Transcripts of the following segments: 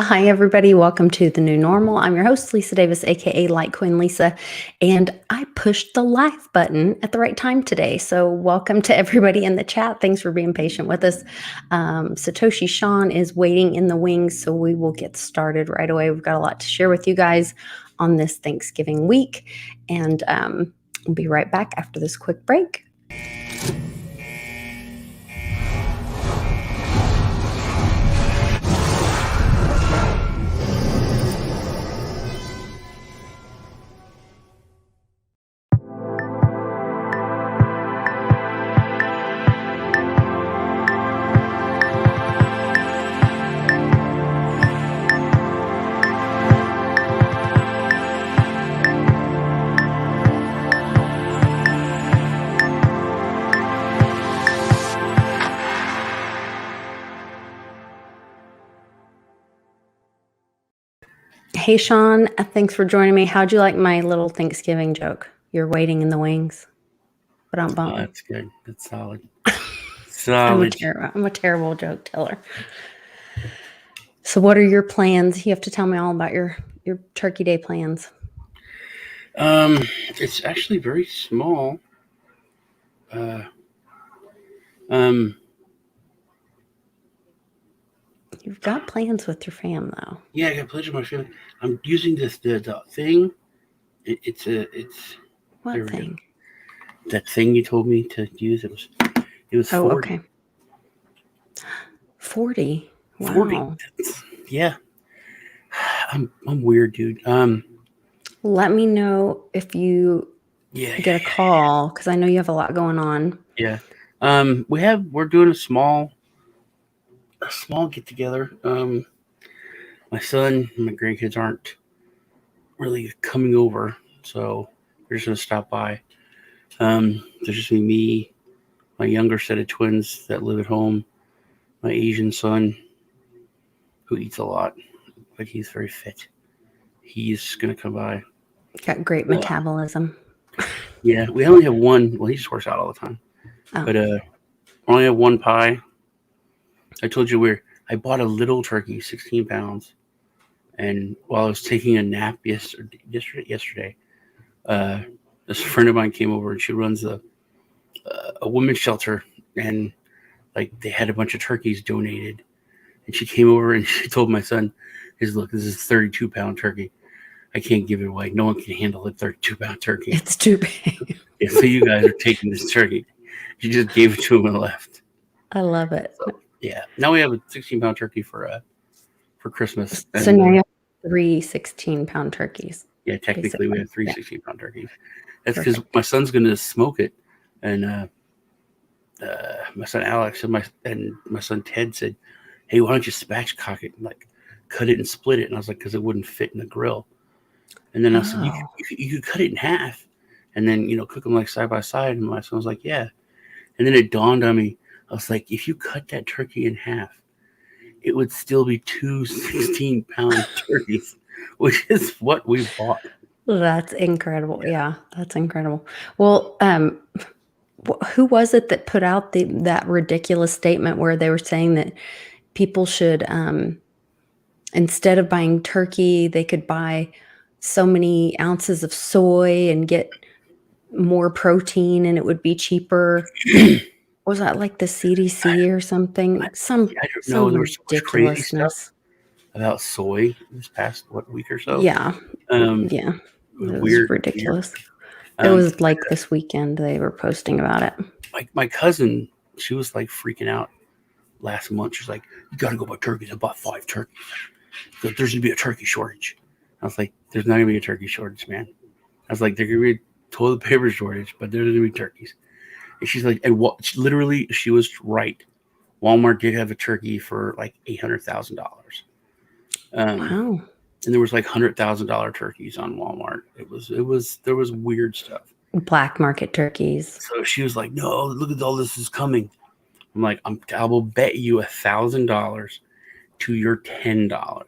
Hi, everybody. Welcome to The New Normal. I'm your host, Lisa Davis, aka Litecoin Lisa, and I pushed the live button at the right time today. So, welcome to everybody in the chat. Thanks for being patient with us. Satoshi Sean is waiting in the wings, so we will get started right away. We've got a lot to share with you guys on this Thanksgiving week, and we'll be right back after this quick break. Hey, Sean, thanks for joining me. How'd you like my little Thanksgiving joke? You're waiting in the wings. But I'm bummed. Oh, that's good. That's solid. I'm a terrible joke teller. So what are your plans? You have to tell me all about your Turkey Day plans. It's actually very small. You've got plans with your fam, though. Yeah, I got plans with my family. I'm using the thing. It's what thing? That thing you told me to use. It was 40. Okay. 40. Wow. 40. Yeah. I'm weird, dude. Let me know if you get a call, because I know you have a lot going on. Yeah. We're doing a small get together. My son and my grandkids aren't really coming over, so we're just gonna stop by. There's just me, my younger set of twins that live at home, my Asian son who eats a lot, but he's very fit. He's gonna come by. Got great metabolism. Yeah, we only have one. Well, he just works out all the time. Oh. But only have one pie. I told you I bought a little turkey, 16 pounds, and while I was taking a nap yesterday, this friend of mine came over, and she runs a women's shelter, and like they had a bunch of turkeys donated, and she came over and she told my son, "Look, this is a 32-pound turkey. I can't give it away. No one can handle a 32-pound turkey. It's too big." Yeah, so you guys are taking this turkey. She just gave it to him and left. I love it. So, yeah. Now we have a 16-pound turkey for Christmas. So now you have 3 16-pound turkeys. Yeah, technically we have 3 16-pound turkeys. That's because my son's going to smoke it, and my son Alex and my son Ted said, "Hey, why don't you spatchcock it and like cut it and split it?" And I was like, "Because it wouldn't fit in the grill." And then I said, "You could cut it in half, and then cook them like side by side." And my son was like, "Yeah." And then it dawned on me. I was like, if you cut that turkey in half, it would still be 2 16-pound turkeys, which is what we bought. That's incredible. Yeah, that's incredible. Well, who was it that put out that ridiculous statement where they were saying that people should, instead of buying turkey, they could buy so many ounces of soy and get more protein and it would be cheaper? Was that like the CDC or something? I don't know. There was so much crazy stuff about soy this past week or so. Yeah. It was ridiculous. It was like this weekend they were posting about it. Like my cousin, she was like freaking out last month. She's like, "You got to go buy turkeys." I bought 5 turkeys. So there's going to be a turkey shortage. I was like, "There's not going to be a turkey shortage, man." I was like, "There's going to be a toilet paper shortage, but there's going to be turkeys." And she's like, and literally, she was right. Walmart did have a turkey for like $800,000. Wow. And there was like $100,000 turkeys on Walmart. There was weird stuff. Black market turkeys. So she was like, "No, look at all this is coming." I'm like, I will bet you $1,000 to your $10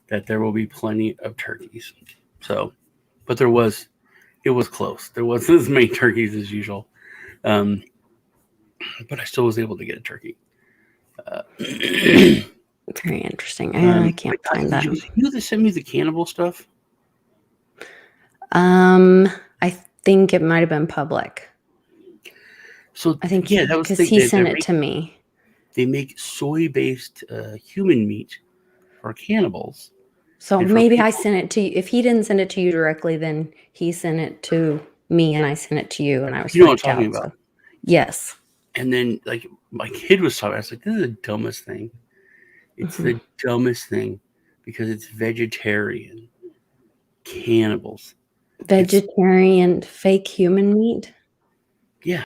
that there will be plenty of turkeys. So, but it was close. There wasn't as many turkeys as usual. But I still was able to get a turkey. Very interesting. I can't But, find that. was it you that sent me the cannibal stuff? I think it might have been public. So I think yeah, that was the because thing. he sent it to me. They make soy-based human meat for cannibals, So and for maybe I people. sent it to you. If he didn't send it to you directly, then he sent it to me and I sent it to you and I was You know what freaked I'm talking out. about. So yes. And then like my kid was talking, I was like, "This is the dumbest thing. It's the dumbest thing because it's vegetarian cannibals. It's Vegetarian fake human meat. yeah,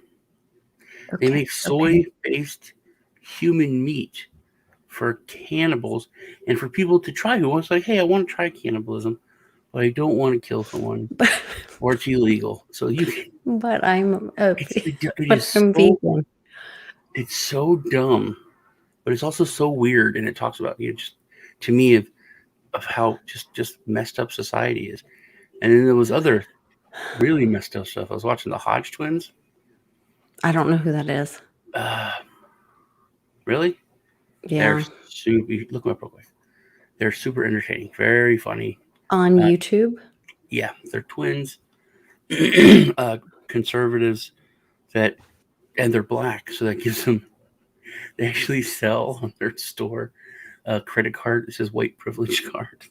they Okay. make Okay. soy-based human meat for cannibals and for people to try who wants like, hey, I want to try cannibalism, but I don't want to kill someone or it's illegal. So you can. But I'm It but is I'm so vegan. it's so dumb, but it's also so weird, and it talks about just to me of how just messed up society is. And then there was other really messed up stuff. I was watching the Hodge twins. I don't know who that is. Uh, really? They're Yeah. super. Look them up real quick. They're super entertaining, very funny. On YouTube. Yeah, they're twins, conservatives that, and they're black, so that gives them. They actually sell on their store a credit card that says white privilege card.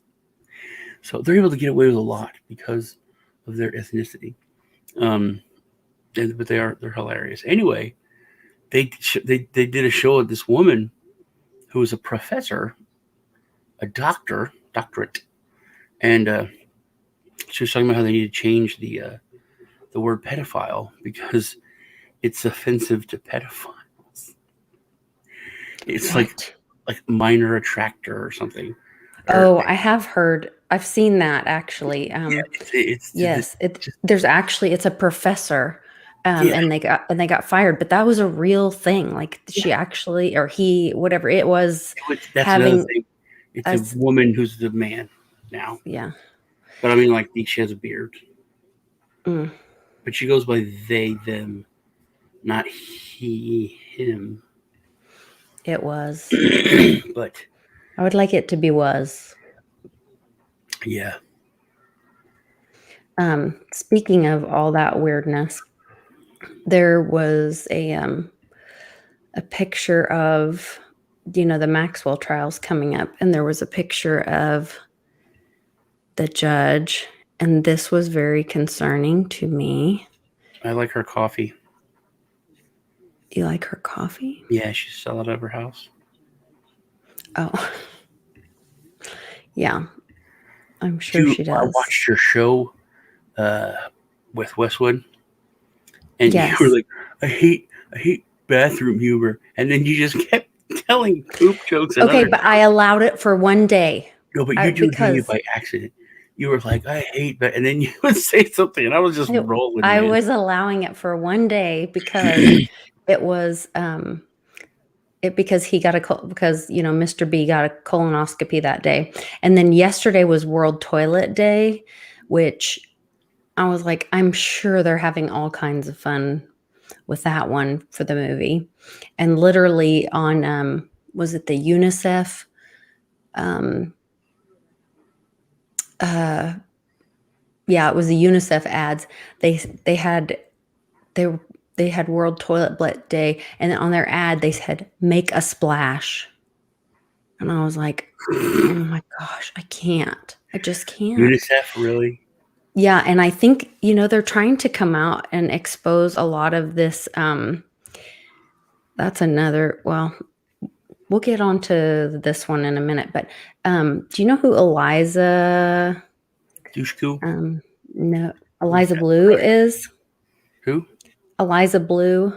So they're able to get away with a lot because of their ethnicity. But they're hilarious. Anyway, they did a show of this woman who was a professor, a doctorate, and she was talking about how they need to change the word pedophile because it's offensive to pedophiles. It's What? like minor attractor or something. Oh, I have heard. I've seen that actually. Yeah, Yes, just there's actually it's a professor, yeah, and they got fired, but that was a real thing. Like yeah. she actually, or he, whatever it was, That's another having thing. It's a us. woman who's the man now, Yeah. but I mean, like she has a beard, Mm, but she goes by they them, not he him. it was. But I would like it to be was. yeah, Speaking of all that weirdness, there was a picture of the Maxwell trials coming up, and there was a picture of the judge, and this was very concerning to me. I like her coffee. You like her coffee? Yeah, she's selling it at her house. Oh, yeah, I'm sure she I does. watched your show with Westwood, and you were Yes. like, I hate bathroom humor, and then you just kept telling poop jokes and Okay, other. but I allowed it for one day. No, but you were doing it Because by accident. You were like, I hate that, and then you would say something, and I was just rolling, I man. was allowing it for one day because it was because he got because Mr. B got a colonoscopy that day, and then yesterday was World Toilet Day, which I was like, I'm sure they're having all kinds of fun with that one for the movie. And literally on was it the UNICEF uh yeah, it was the UNICEF ads. They had they they had World Toilet Day, and on their ad they said make a splash. And I was like, oh my gosh, I can't. I just can't. UNICEF, really? Yeah, and I think they're trying to come out and expose a lot of this that's another well, we'll get on to this one in a minute, but do you know who Eliza Dushku? no, Eliza Blue is? Who? Eliza Blue.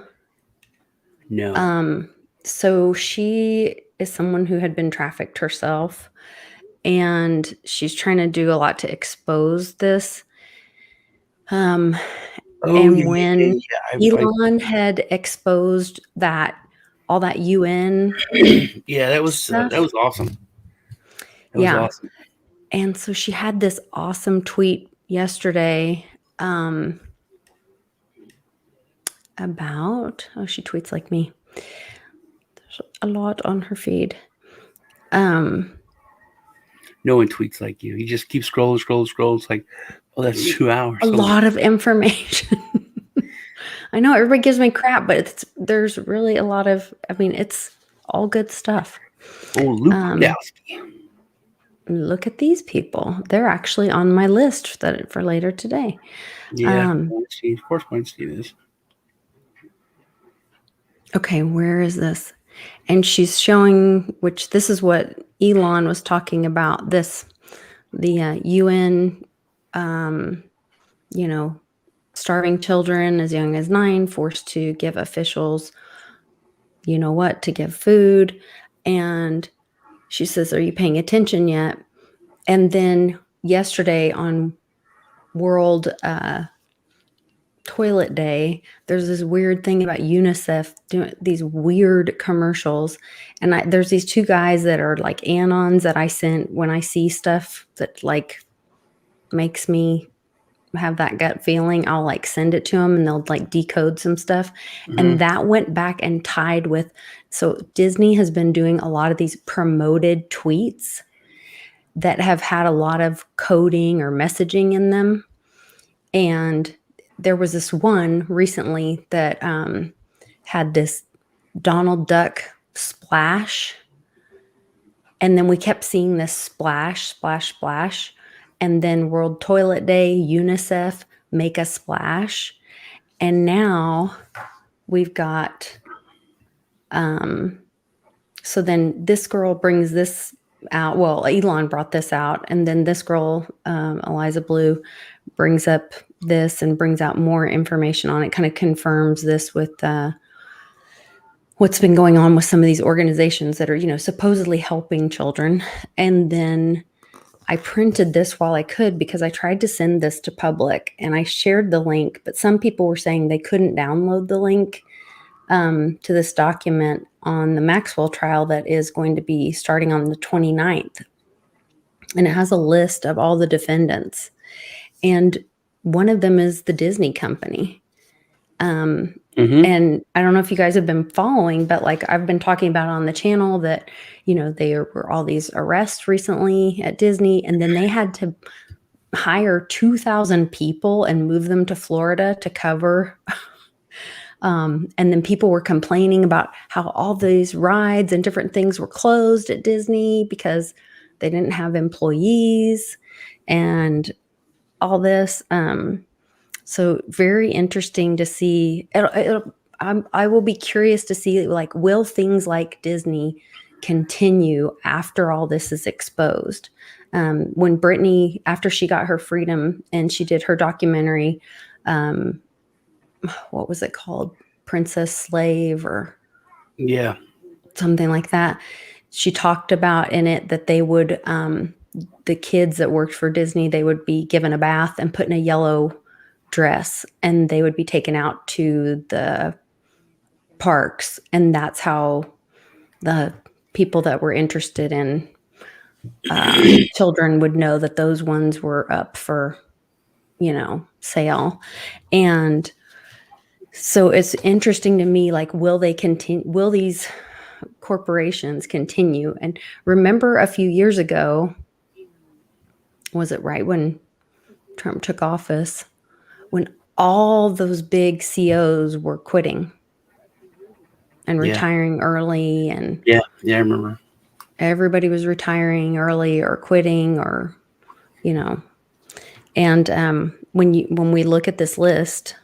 No. So she is someone who had been trafficked herself, and she's trying to do a lot to expose this. Um, Oh and yeah, when yeah. Elon had exposed all that UN Yeah, that stuff, was awesome. That was yeah. awesome. And so she had this awesome tweet yesterday about, oh, she tweets like me. There's a lot on her feed. No one tweets like you. You just keep scrolling. It's like, oh, that's 2 hours. A lot of information. I know everybody gives me crap, but there's really a lot of, I mean, it's all good stuff. Oh, Luke Podolsky. Look at these people. They're actually on my list for later today. Yeah, Weinstein. Of course Weinstein is. Okay, where is this? And she's showing, which this is what Elon was talking about, the UN, starving children as young as 9, forced to give officials, to give food. And she says, are you paying attention yet? And then yesterday on World Toilet Day, there's this weird thing about UNICEF doing these weird commercials. And there's these 2 guys that are like anons that I sent when I see stuff that like makes me have that gut feeling. I'll like send it to them and they'll like decode some stuff. Mm-hmm. And that went back and tied with, so Disney has been doing a lot of these promoted tweets that have had a lot of coding or messaging in them. And there was this one recently that had this Donald Duck splash. And then we kept seeing this splash, splash, splash. And then World Toilet Day, UNICEF, make a splash. And now we've got, so then this girl brings this out. Well, Elon brought this out. And then this girl, Eliza Blue, brings up this and brings out more information on it, kind of confirms this with what's been going on with some of these organizations that are, supposedly helping children. And then I printed this while I could because I tried to send this to public and I shared the link, but some people were saying they couldn't download the link to this document on the Maxwell trial that is going to be starting on the 29th. And it has a list of all the defendants. And one of them is the Disney company. And I don't know if you guys have been following, but like I've been talking about on the channel that, there were all these arrests recently at Disney, and then they had to hire 2,000 people and move them to Florida to cover. And then people were complaining about how all these rides and different things were closed at Disney because they didn't have employees and all this. So very interesting to see. I will be curious to see, like, will things like Disney continue after all this is exposed? When Britney, after she got her freedom and she did her documentary, what was it called? Princess Slave or something like that. She talked about in it that they would, the kids that worked for Disney, they would be given a bath and put in a yellow dress and they would be taken out to the parks. And that's how the people that were interested in children would know that those ones were up for, sale. And so it's interesting to me, like, will they continue? Will these corporations continue? And remember a few years ago, was it right when Trump took office, when all those big CEOs were quitting and retiring early? And I remember. Everybody was retiring early or quitting or, and when we look at this list,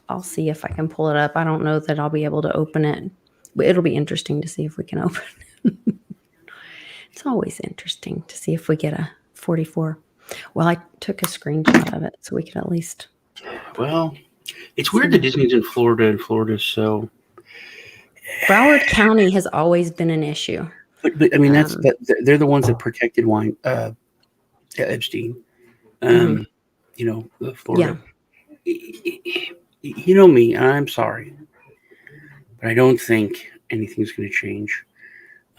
I'll see if I can pull it up. I don't know that I'll be able to open it. It'll be interesting to see if we can open it. It's always interesting to see if we get a 44. Well, I took a screenshot of it so we could at least. Well, it's weird that Disney's in Florida and Florida's so. Broward County has always been an issue. But I mean, they're the ones that protected Epstein. Florida. Yeah. You know me, I'm sorry, but I don't think anything's going to change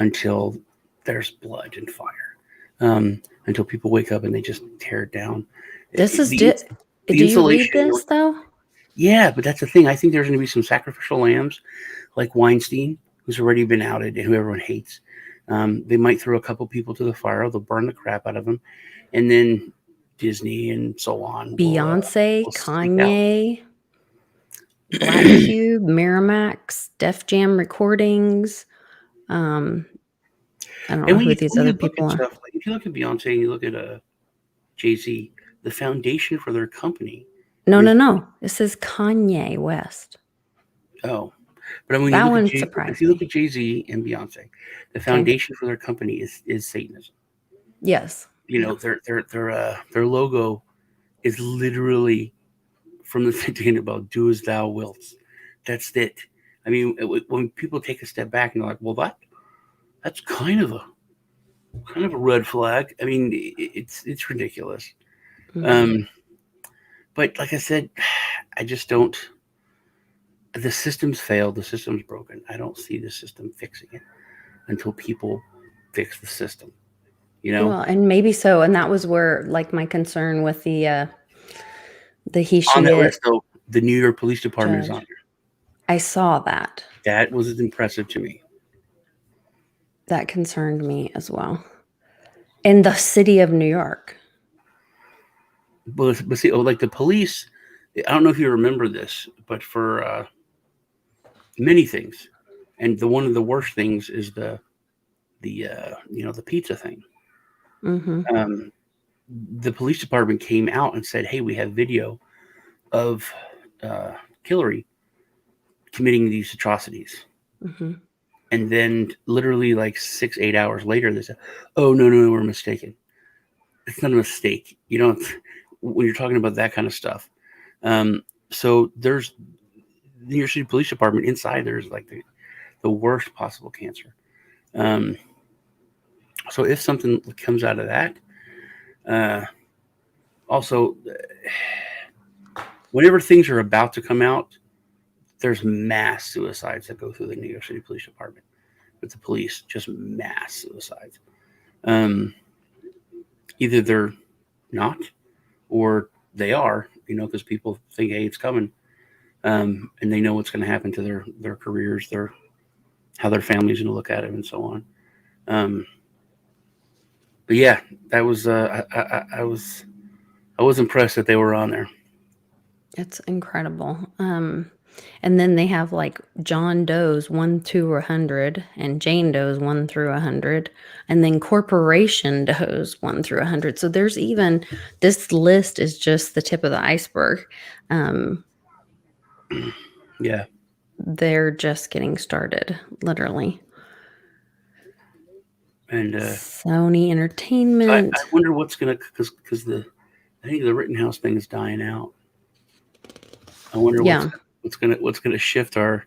until there's blood and fire. Until people wake up and they just tear it down. This is do you read this though? Yeah, but that's the thing. I think there's going to be some sacrificial lambs, like Weinstein, who's already been outed and who everyone hates. They might throw a couple people to the fire. They'll burn the crap out of them, and then Disney and so on Beyonce, will seek out. Kanye, Black Cube, Miramax, Def Jam Recordings. I don't know And who these when you other look people at are. stuff, like if you look at Beyonce and you look at Jay-Z, the foundation for their company No, is It says Kanye West. oh, but I mean, That one if surprised you look me. at Jay-Z and Beyonce, the Okay. foundation for their company is Satanism. Yes. You know, their logo is literally from the thinking about "do as thou wilt." That's it. I mean, when people take a step back and they're like, "Well, that's kind of a red flag." I mean, it's ridiculous. Mm-hmm. But like I said, I just don't. The system's failed. The system's broken. I don't see the system fixing it until people fix the system. You know, Well, and maybe so. And that was where, like, my concern with the he, on she, that list, it though, the New York Police Department is on judge. there. I saw that. That was impressive to me. That concerned me as well. In the city of New York. But see, like the police, I don't know if you remember this, but for many things, and one of the worst things is the pizza thing. Mm-hmm. The police department came out and said, "Hey, we have video of Hillary committing these atrocities." Mm-hmm. And then, literally, like 6-8 hours later, they said, "Oh no, we're mistaken." It's not a mistake, when you're talking about that kind of stuff. So there's the New York City Police Department inside. There's like the worst possible cancer. So if something comes out of that, also, whenever things are about to come out, there's mass suicides that go through the New York City Police Department with the police, just mass suicides. Either they're not, or they are, because people think, hey, it's coming, and they know what's going to happen to their careers, how their family's going to look at it, and so on. But yeah, that was I was impressed that they were on there. It's incredible. And then they have like John Doe's 1 through 100 and Jane Doe's 1 through 100, and then Corporation Doe's 1 through 100. So there's even, this list is just the tip of the iceberg. Yeah, They're just getting started, literally. and Sony so I Entertainment. wonder what's gonna, because I think the Rittenhouse thing is dying out. I wonder Yeah. what's gonna shift our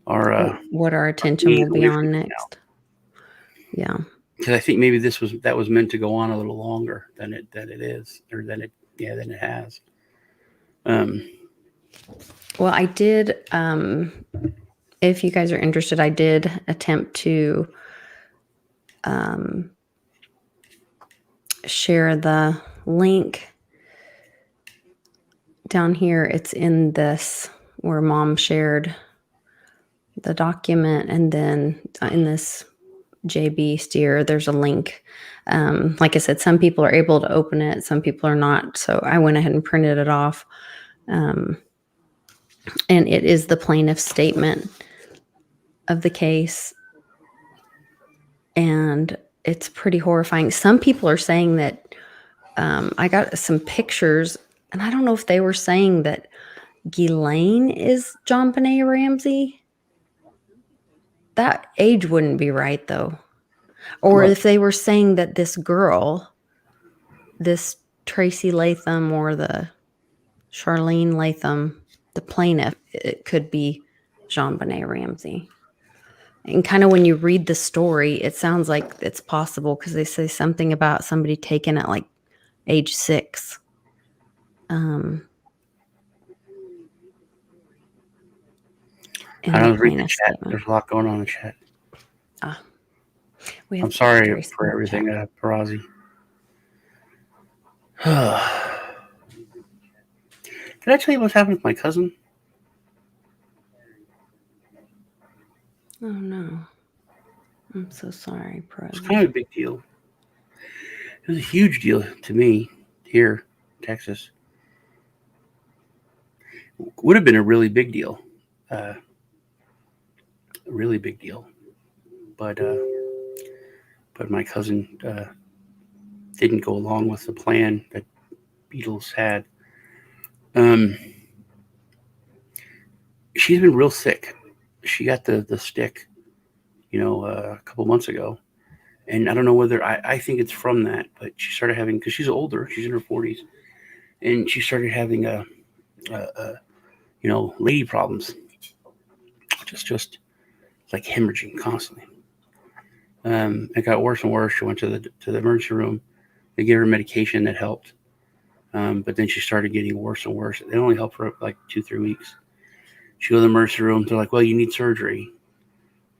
what our attention will be on next. Yeah. Because I think maybe that was meant to go on a little longer than it is, or than it has. Well, I did, if you guys are interested, I did attempt to share the link down here. It's in this, where Mom shared the document, and then in this JB Steer, there's a link. Like I said, some people are able to open it, some people are not. So I went ahead and printed it off. And it is the plaintiff's statement of the case. And it's pretty horrifying. Some people are saying that, I got some pictures, and I don't know if they were saying that Ghislaine is JonBenet Ramsey. That age wouldn't be right, though. Or What? if they were saying that this girl, this Tracy Latham or the Charlene Latham, the plaintiff, it could be JonBenet Ramsey. And kind of when you read the story, it sounds like it's possible, because they say something about somebody taken at like age 6. In the I was reading the plaintiff's chat. statement. There's a lot going on in the chat. We have I'm sorry Tracy for in the everything, chat. Parazi. Did I tell you what's happened with my cousin? Oh no. I'm so sorry, It's President. kind of a big deal. It was a huge deal to me here in Texas. Would have been a really big deal. A really big deal. But my cousin didn't go along with the plan that Beatles had. Um, she's been real sick. She got the stick, a couple months ago, and I don't know whether I think it's from that, but she started having, because she's older, she's in her 40s, and she started having lady problems, just like hemorrhaging constantly. It got worse and worse. She went to the emergency room. They gave her medication that helped, but then she started getting worse and worse. It only helped for like 2-3 weeks. She goes to the emergency room. They're like, "Well, you need surgery,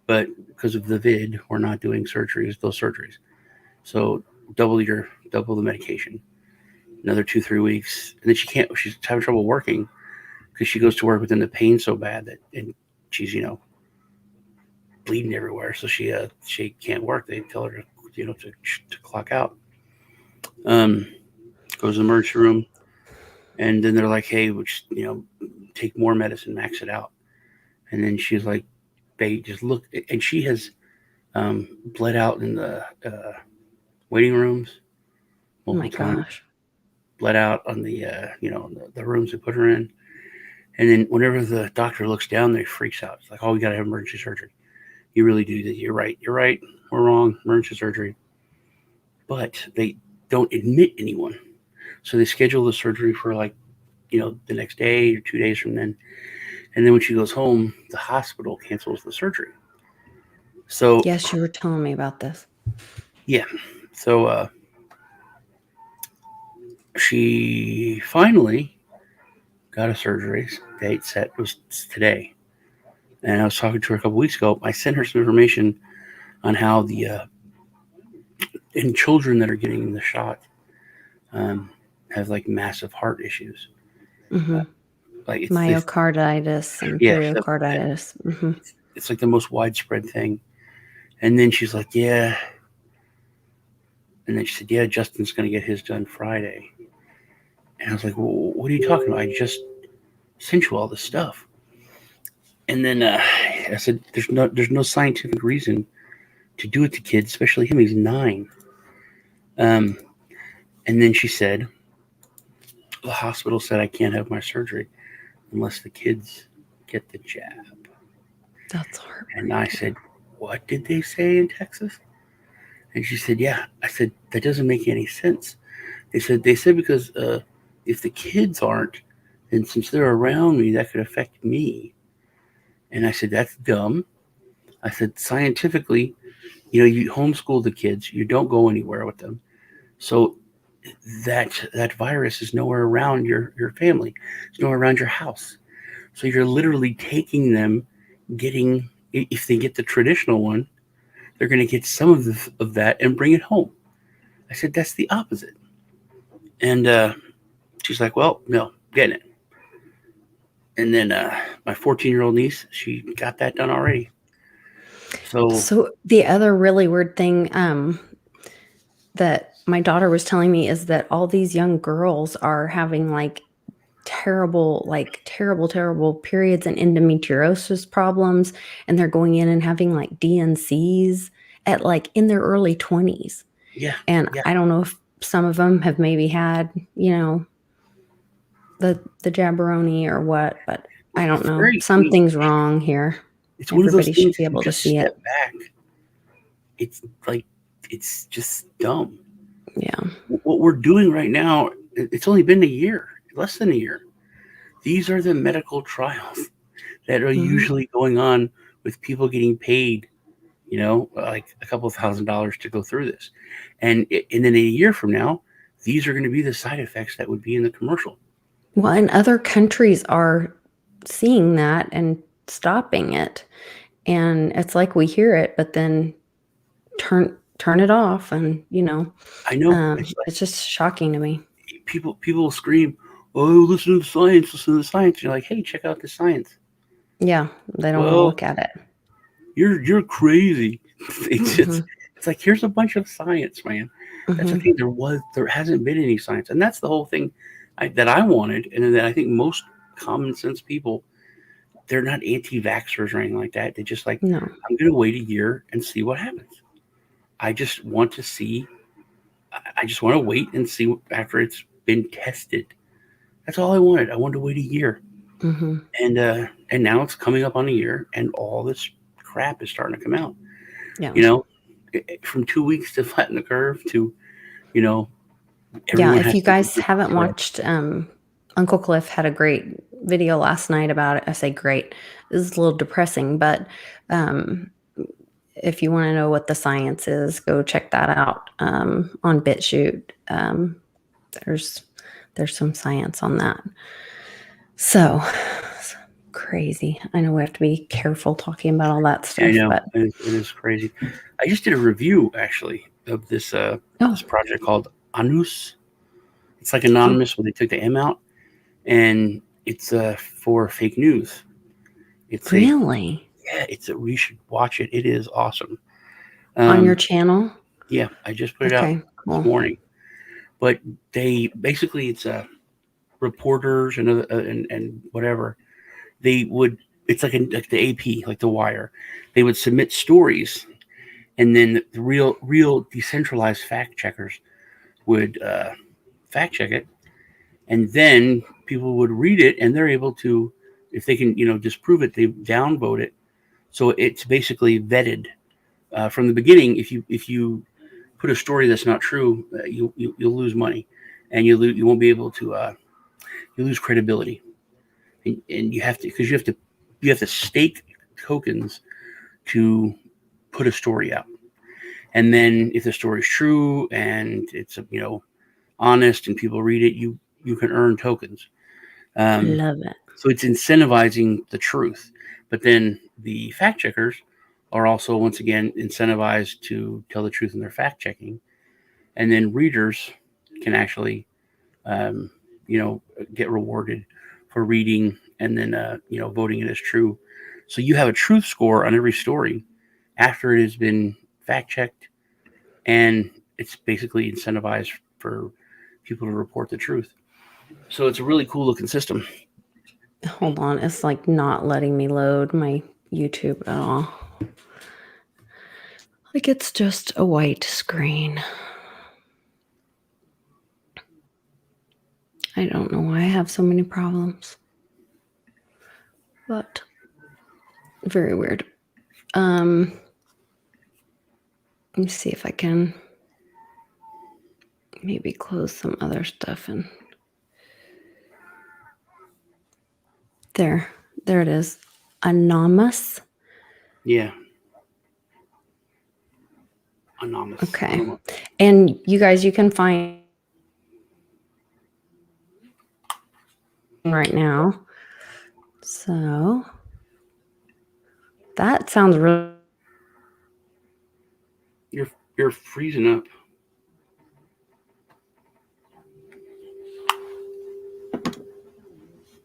but because of the vid, we're not doing those surgeries. So double the medication. Another 2-3 weeks, and then she's having trouble working because she goes to work, but then the pain's so bad and she's bleeding everywhere, so she can't work. They tell her to clock out. Goes to the emergency room, and then they're like, "Hey, we just take more medicine, max it out." And then she's like, they just look, and she has bled out in the waiting rooms Oh my multiple times. gosh. Bled out on the the rooms they put her in. And then whenever the doctor looks down there, he freaks out. It's like, "Oh, we got to have emergency surgery. You really do that. You're right. We're wrong. Emergency surgery." But they don't admit anyone. So they schedule the surgery for the next day or 2 days from then. And then when she goes home, the hospital cancels the surgery. So Yes, you were telling me about this. yeah. So she finally got a surgery date set. Was today. And I was talking to her a couple weeks ago. I sent her some information on how in children that are getting the shot have like massive heart issues. Mm-hmm. Like Myocarditis and yeah, pericarditis. Mm-hmm. it's like the most widespread thing. And then she's like, "Yeah." And then she said, "Yeah, Justin's going to get his done Friday." And I was like, "Well, what are you talking about? I just sent you all this stuff." And then I said, "There's no scientific reason to do it to kids, especially him. He's 9." Um, and then she said, "The hospital said I can't have my surgery unless the kids get the jab." That's heartbreaking. And I said, "What did they say in Texas?" And she said, "Yeah." I said, "That doesn't make any sense." They said because if the kids aren't, then since they're around me, that could affect me. And I said, "That's dumb." I said, "Scientifically, you homeschool the kids, you don't go anywhere with them, so that virus is nowhere around your family, it's nowhere around your house. So you're literally taking them, if they get the traditional one, they're going to get some of that and bring it home." I said, "That's the opposite." And she's like, "Well, no, getting it." And then my 14-year-old niece, she got that done already. So the other really weird thing that my daughter was telling me is that all these young girls are having terrible periods and endometriosis problems, and they're going in and having DNCs at in their early 20s. Yeah, And yeah. I don't know if some of them have maybe had, the jabberoni or what, but I don't It's know. very, Something's wrong here. it's one of those Everybody should things, be if you able to just see it. step back, it's like, it's just dumb. Yeah. What we're doing right now, it's only been a year, less than a year. These are the medical trials that are Mhm. usually going on with people getting paid, like a couple $1,000 to go through this. And then a year from now, these are going to be the side effects that would be in the commercial. Well, and other countries are seeing that and stopping it. And it's like we hear it, but then turn it off, and I know it's it's just shocking to me. like people will scream, "Oh, listen to the science, listen to the science." You're like, "Hey, check out the science." Yeah, they don't want to Well, look at it. you're crazy. It's just, it's like, here's a bunch of science, man. That's the thing. There hasn't been any science, and that's the whole thing that I wanted, and that I think most common sense people, they're not anti-vaxxers or anything like that. They just like, No. I'm going to wait a year and see what happens. I just want to see. I just want to wait and see after it's been tested. That's all I wanted. I wanted to wait a year, and now it's coming up on a year, and all this crap is starting to come out. Yeah. You know, from 2 weeks to flatten the curve to, you know, Yeah. If you guys haven't watched, Uncle Cliff had a great video last night about it. I say great. This is a little depressing, but if you want to know what the science is, go check that out on BitChute. There's some science on that. So crazy. I know we have to be careful talking about all that stuff. I know, but it is crazy. I just did a review actually of this this project called Anus. It's like anonymous, where they took the M out, and it's for fake news. It's really? We should watch it. It is awesome. On your channel? Yeah, I just put it out this morning. But they basically, it's reporters and whatever. They would, it's like the AP, like the Wire. They would submit stories, and then the real decentralized fact checkers would fact check it, and then people would read it, and they're able to, if they can, disprove it, they downvote it. So it's basically vetted from the beginning. If you put a story that's not true, you'll lose money, and you won't be able to. You lose credibility, and you have to, because you have to stake tokens to put a story out, and then if the story is true and it's honest and people read it, you can earn tokens. Love it. So it's incentivizing the truth, but then the fact checkers are also, once again, incentivized to tell the truth in their fact checking, and then readers can actually get rewarded for reading and then voting it as true. So you have a truth score on every story after it has been fact checked, and it's basically incentivized for people to report the truth. So it's a really cool looking system. Hold on, it's like not letting me load my YouTube at all. Like it's just a white screen. I don't know why I have so many problems, but very weird. Let me see if I can maybe close some other stuff and there it is. Anonymous. Yeah. Anonymous. Okay. Anonymous. And you guys, you can find right now. So that sounds really. You're freezing up.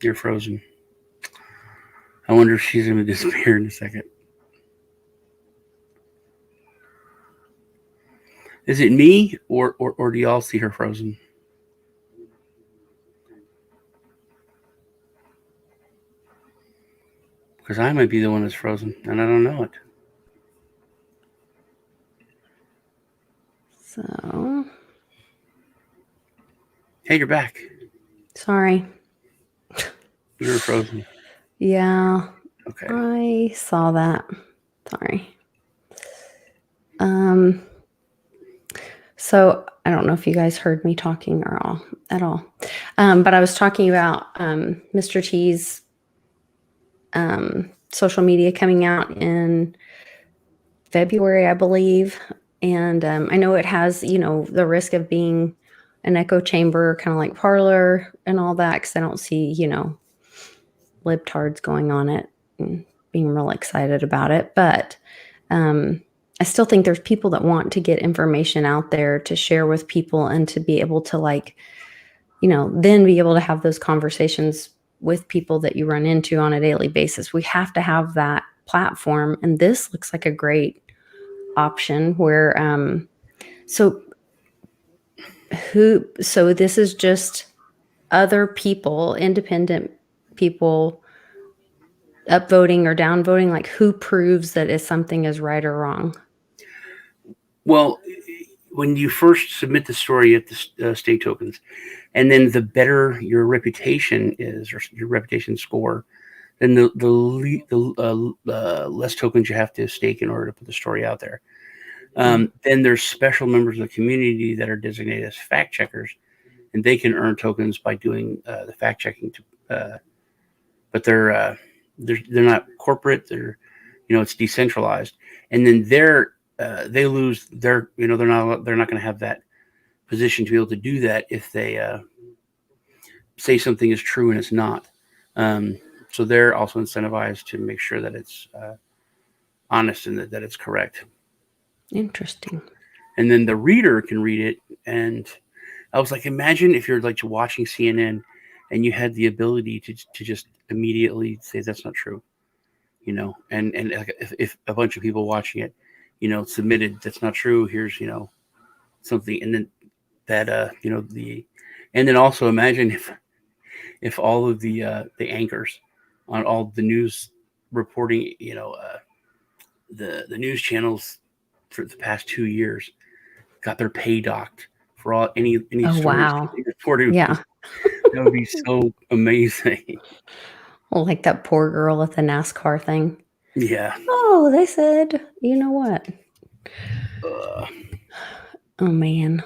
You're frozen. I wonder if she's going to disappear in a second. Is it me, or do y'all see her frozen? Because I might be the one that's frozen, and I don't know it. So. Hey, you're back. Sorry. You're frozen. Yeah. Okay. I saw that. Sorry. So I don't know if you guys heard me talking at all. But I was talking about Mr. T's social media coming out in February, I believe. And I know it has, the risk of being an echo chamber, kind of like Parler and all that, because I don't see, libtards going on it and being real excited about it. But I still think there's people that want to get information out there to share with people and to be able to then be able to have those conversations with people that you run into on a daily basis. We have to have that platform. And this looks like a great option where so this is just other people, independent people upvoting or downvoting, like who proves that if something is right or wrong? Well, when you first submit the story, you have the stake tokens, and then the better your reputation is, or your reputation score, then the less tokens you have to stake in order to put the story out there. Then there's special members of the community that are designated as fact checkers, and they can earn tokens by doing the fact checking. But they're not corporate. It's decentralized, and then they lose their, they're not going to have that position to be able to do that if they say something is true and it's not. So they're also incentivized to make sure that it's honest and that it's correct. Interesting. And then the reader can read it. And I was like, imagine if you're like watching CNN and you had the ability to just immediately say that's not true, and if a bunch of people watching it, submitted that's not true. Here's, something, and then that and then also imagine if all of the anchors on all the news reporting, the news channels for the past 2 years got their pay docked for all any Oh, stories wow. they reported. Yeah. That would be so amazing. Well, like that poor girl at the NASCAR thing. Yeah. Oh, they said, you know what? Uh, Oh, man.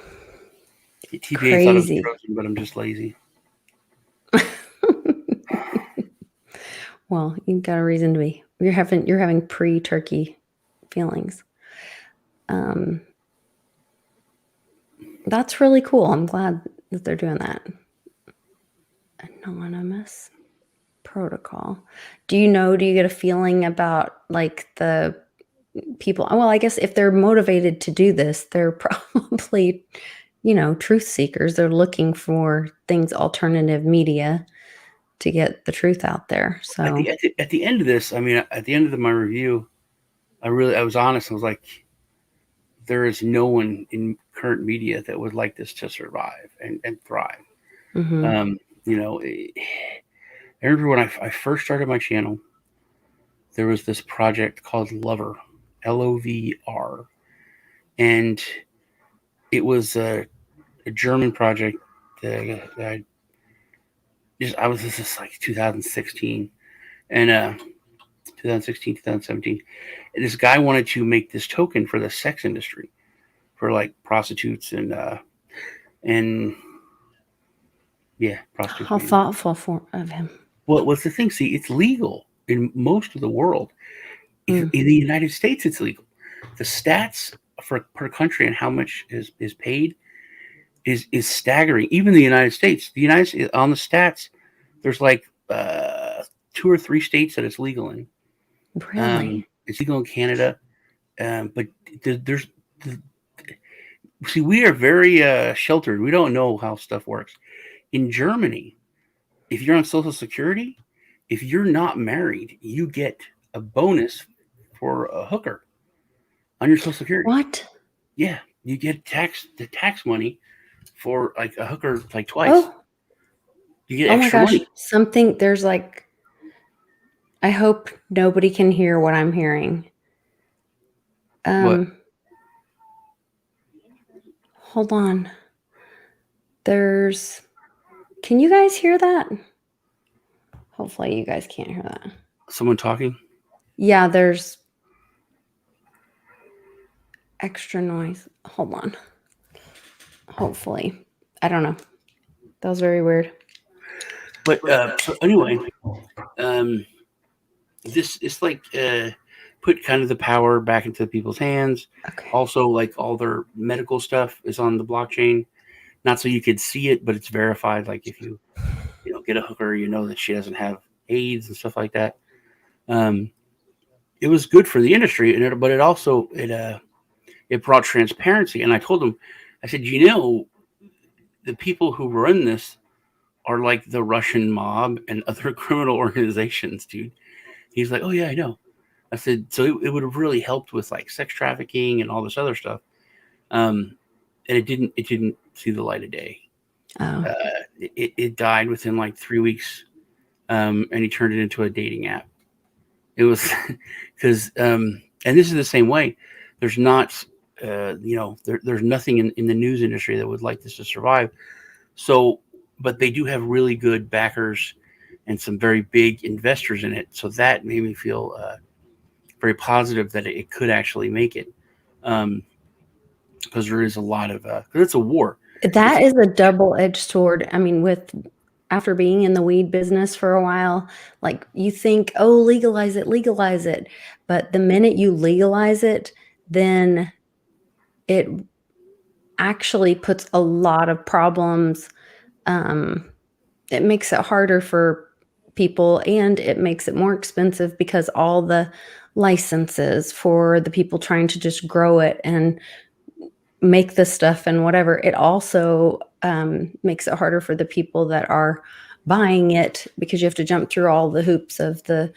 TPA thought it was Crazy. frozen, but I'm just lazy. Well, you've got a reason to be. You're having pre-turkey feelings. That's really cool. I'm glad that they're doing that. Anonymous protocol. Do you get a feeling about like the people? Well, I guess if they're motivated to do this, they're probably, truth seekers. They're looking for things, alternative media to get the truth out there. So At the end of this, I mean, at the end of my review, I was honest. I was like, there is no one in current media that would like this to survive and thrive. mhm. I remember when I first started my channel, there was this project called Lover, LOVR, and it was a German project. This is like 2016, and 2016, 2017. And this guy wanted to make this token for the sex industry, for like prostitutes and prostitutes. How thoughtful of him. Well, what's the thing? See, it's legal in most of the world. In the United States, it's legal. The stats per country and how much is paid is staggering. Even the United States, on the stats, there's like 2 or 3 states that it's legal in. Really? It's legal in Canada, but see, we are very sheltered. We don't know how stuff works. In Germany, if you're on Social Security, if you're not married, you get a bonus for a hooker on your Social Security. What? Yeah, you get the tax money for like a hooker like twice. Oh. You get Oh my extra gosh. money. There's like, I hope nobody can hear what I'm hearing. What? Hold on. Can you guys hear that? Hopefully you guys can't hear that. Someone talking? Yeah, there's extra noise. Hold on. Hopefully. I don't know. That was very weird. But so anyway, this is like put kind of the power back into people's hands. Okay. Also, like all their medical stuff is on the blockchain. Not so you could see it, but it's verified. Like if you get a hooker, you know that she doesn't have AIDS and stuff like that. It was good for the industry, but it also it brought transparency. And I told them, I said, the people who run this are like the Russian mob and other criminal organizations, dude. He's like, oh yeah, I know. I said, so it would have really helped with like sex trafficking and all this other stuff. And it didn't see the light of day. Oh, It died within like 3 weeks. And he turned it into a dating app. It was because, and this is the same way. There's not, there's nothing in the news industry that would like this to survive. So, but they do have really good backers and some very big investors in it. So that made me feel very positive that it could actually make it. Because there is a lot of, because it's a war. that is a double-edged sword. I mean, after being in the weed business for a while, like you think, oh, legalize it. But the minute you legalize it, then it actually puts a lot of problems. It makes it harder for people, and it makes it more expensive because all the licenses for the people trying to just grow it and make the stuff and whatever. It also makes it harder for the people that are buying it because you have to jump through all the hoops of the,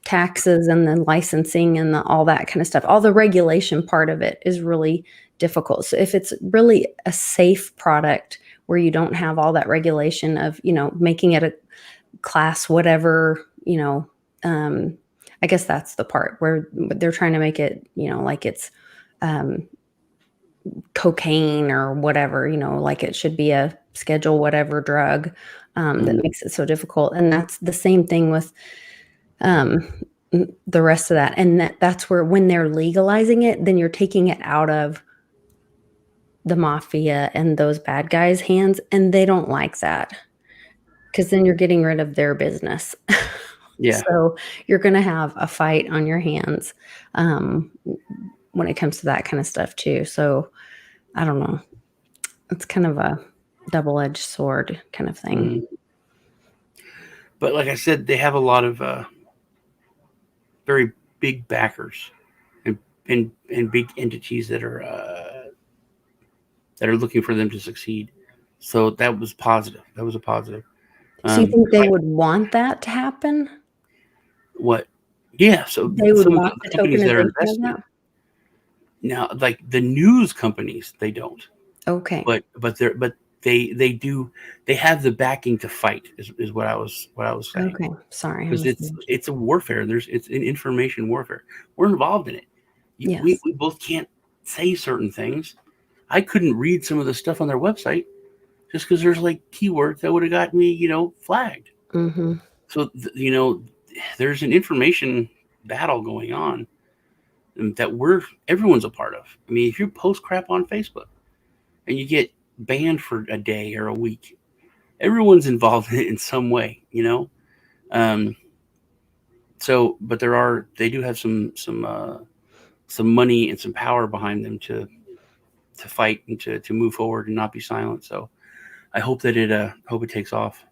taxes and the licensing and all that kind of stuff. All the regulation part of it is really difficult. So if it's really a safe product where you don't have all that regulation of, making it a class, whatever, I guess that's the part where they're trying to make it, like it's cocaine or whatever, like it should be a schedule whatever drug that makes it so difficult. And that's the same thing with the rest of that. And that's where when they're legalizing it, then you're taking it out of the mafia and those bad guys' hands, and they don't like that because then you're getting rid of their business. Yeah. So you're going to have a fight on your hands when it comes to that kind of stuff too. So I don't know. It's kind of a double-edged sword kind of thing. But like I said, they have a lot of very big backers and big entities that are looking for them to succeed. So that was positive. That was a positive. So you think they would want that to happen? What? Yeah. So They would some want of the the companies that are tokenization of investing that? now, like the news companies, they don't. Okay. But they do. They have the backing to fight. Is what I was saying. Okay. Sorry. Because it's a warfare. It's an information warfare. We're involved in it. We Yes. both can't say certain things. I couldn't read some of the stuff on their website just because there's like keywords that would have got me, flagged. Mm-hmm. So there's an information battle going on that everyone's a part of. I mean, if you post crap on Facebook and you get banned for a day or a week, everyone's involved in it in some way, So, but they do have some money and some power behind them to fight and to move forward and not be silent. So, I hope that it takes off.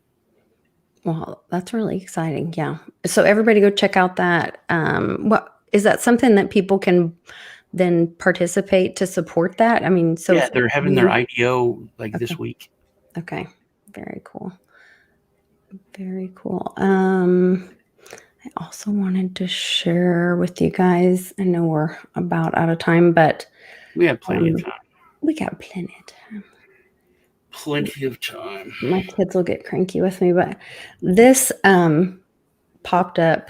Well, that's really exciting. Yeah. So everybody go check out that. What is that something that people can then participate to support that? I mean, so Yeah, they're having their IDO like this week. Okay. Very cool. Very cool. I also wanted to share with you guys. I know we're about out of time, but We have plenty of time. we got plenty of time. Plenty of time. My kids will get cranky with me, but this popped up.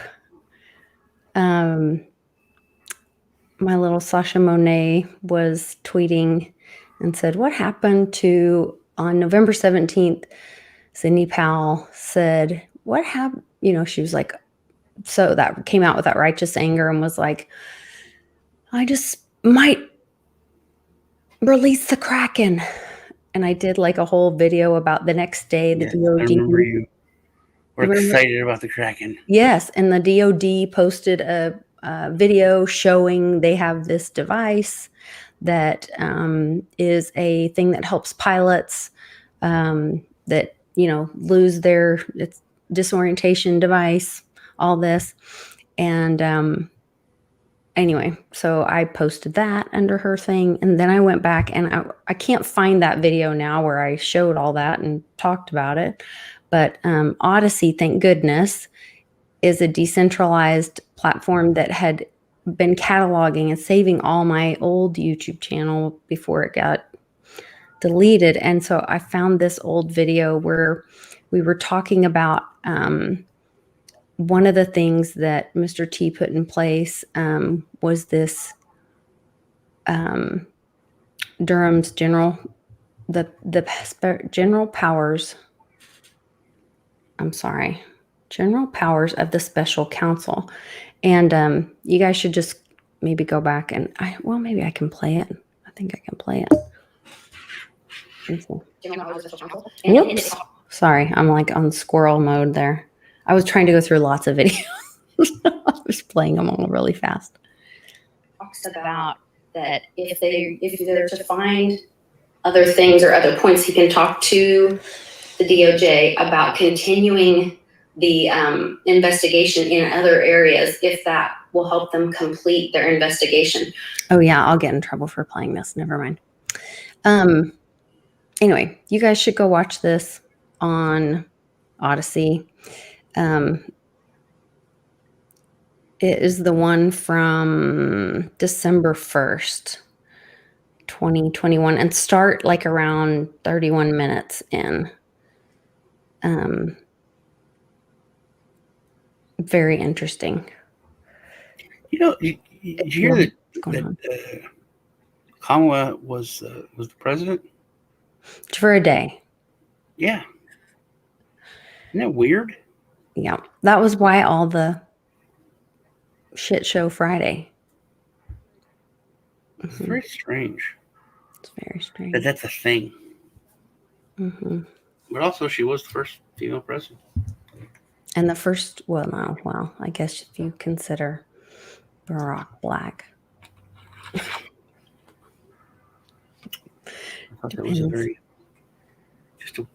My little Sasha Monet was tweeting and said, "What happened to on November 17th?" Sidney Powell said, "What happened?" She was like, so that came out with that righteous anger and was like, "I just might release the Kraken." And I did like a whole video about the next day, the DOD. I remember you were excited about the Kraken. Yes, and the DOD posted a video showing they have this device that is a thing that helps pilots that lose their disorientation device, all this. And anyway, so I posted that under her thing, and then I went back and I can't find that video now where I showed all that and talked about it. But Odyssey, thank goodness, is a decentralized platform that had been cataloging and saving all my old YouTube channel before it got deleted. And so I found this old video where we were talking about one of the things that Mr. T put in place was this Durham's general powers. I'm sorry, general powers of the special counsel. And you guys should just maybe go back and maybe I can play it. I think I can play it. Whoops. Sorry, I'm like on squirrel mode there. I was trying to go through lots of videos. I was playing them all really fast. Talks about that if they're to find other things or other points, he can talk to the DOJ about continuing the investigation in other areas if that will help them complete their investigation. Oh yeah, I'll get in trouble for playing this. Never mind. Anyway, you guys should go watch this on Odyssey. It is the one from December 1st, 2021, and start like around 31 minutes in. Very interesting. Did you hear that Kamala was the president? For a day. Yeah. Isn't that weird? Yeah. That was why all the shit show Friday. It's very strange. It's very strange. That's a thing. Mm-hmm. But also, she was the first female president. And the first, I guess if you consider Barack black. I thought that was a very,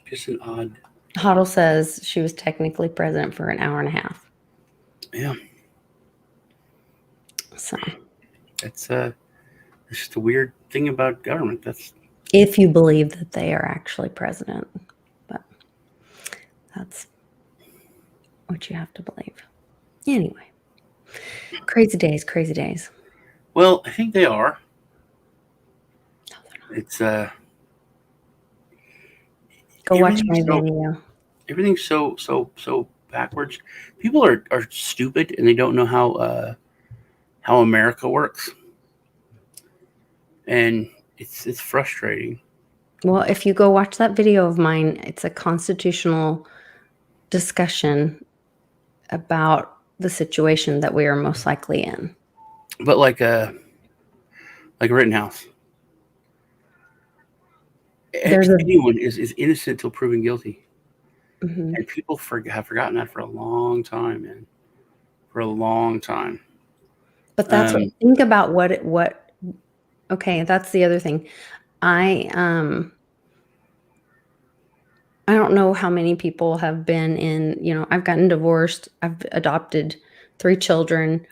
just an odd. Hoddle says she was technically president for an hour and a half. Yeah. So. It's just a weird thing about government. That's if you believe that they are actually president, but that's what you have to believe. Anyway, crazy days. Well, I think they are. No, they're not. It's go watch my video. Everything's so backwards. People are stupid and they don't know how America works. And it's frustrating. Well, if you go watch that video of mine, it's a constitutional discussion about the situation that we are most likely in. But like Rittenhouse. Anyone is innocent till proven guilty. Mm-hmm. And people have forgotten that for a long time, man. For a long time. But that's think about what okay, that's the other thing. I don't know how many people have been in, I've gotten divorced. I've adopted 3 children.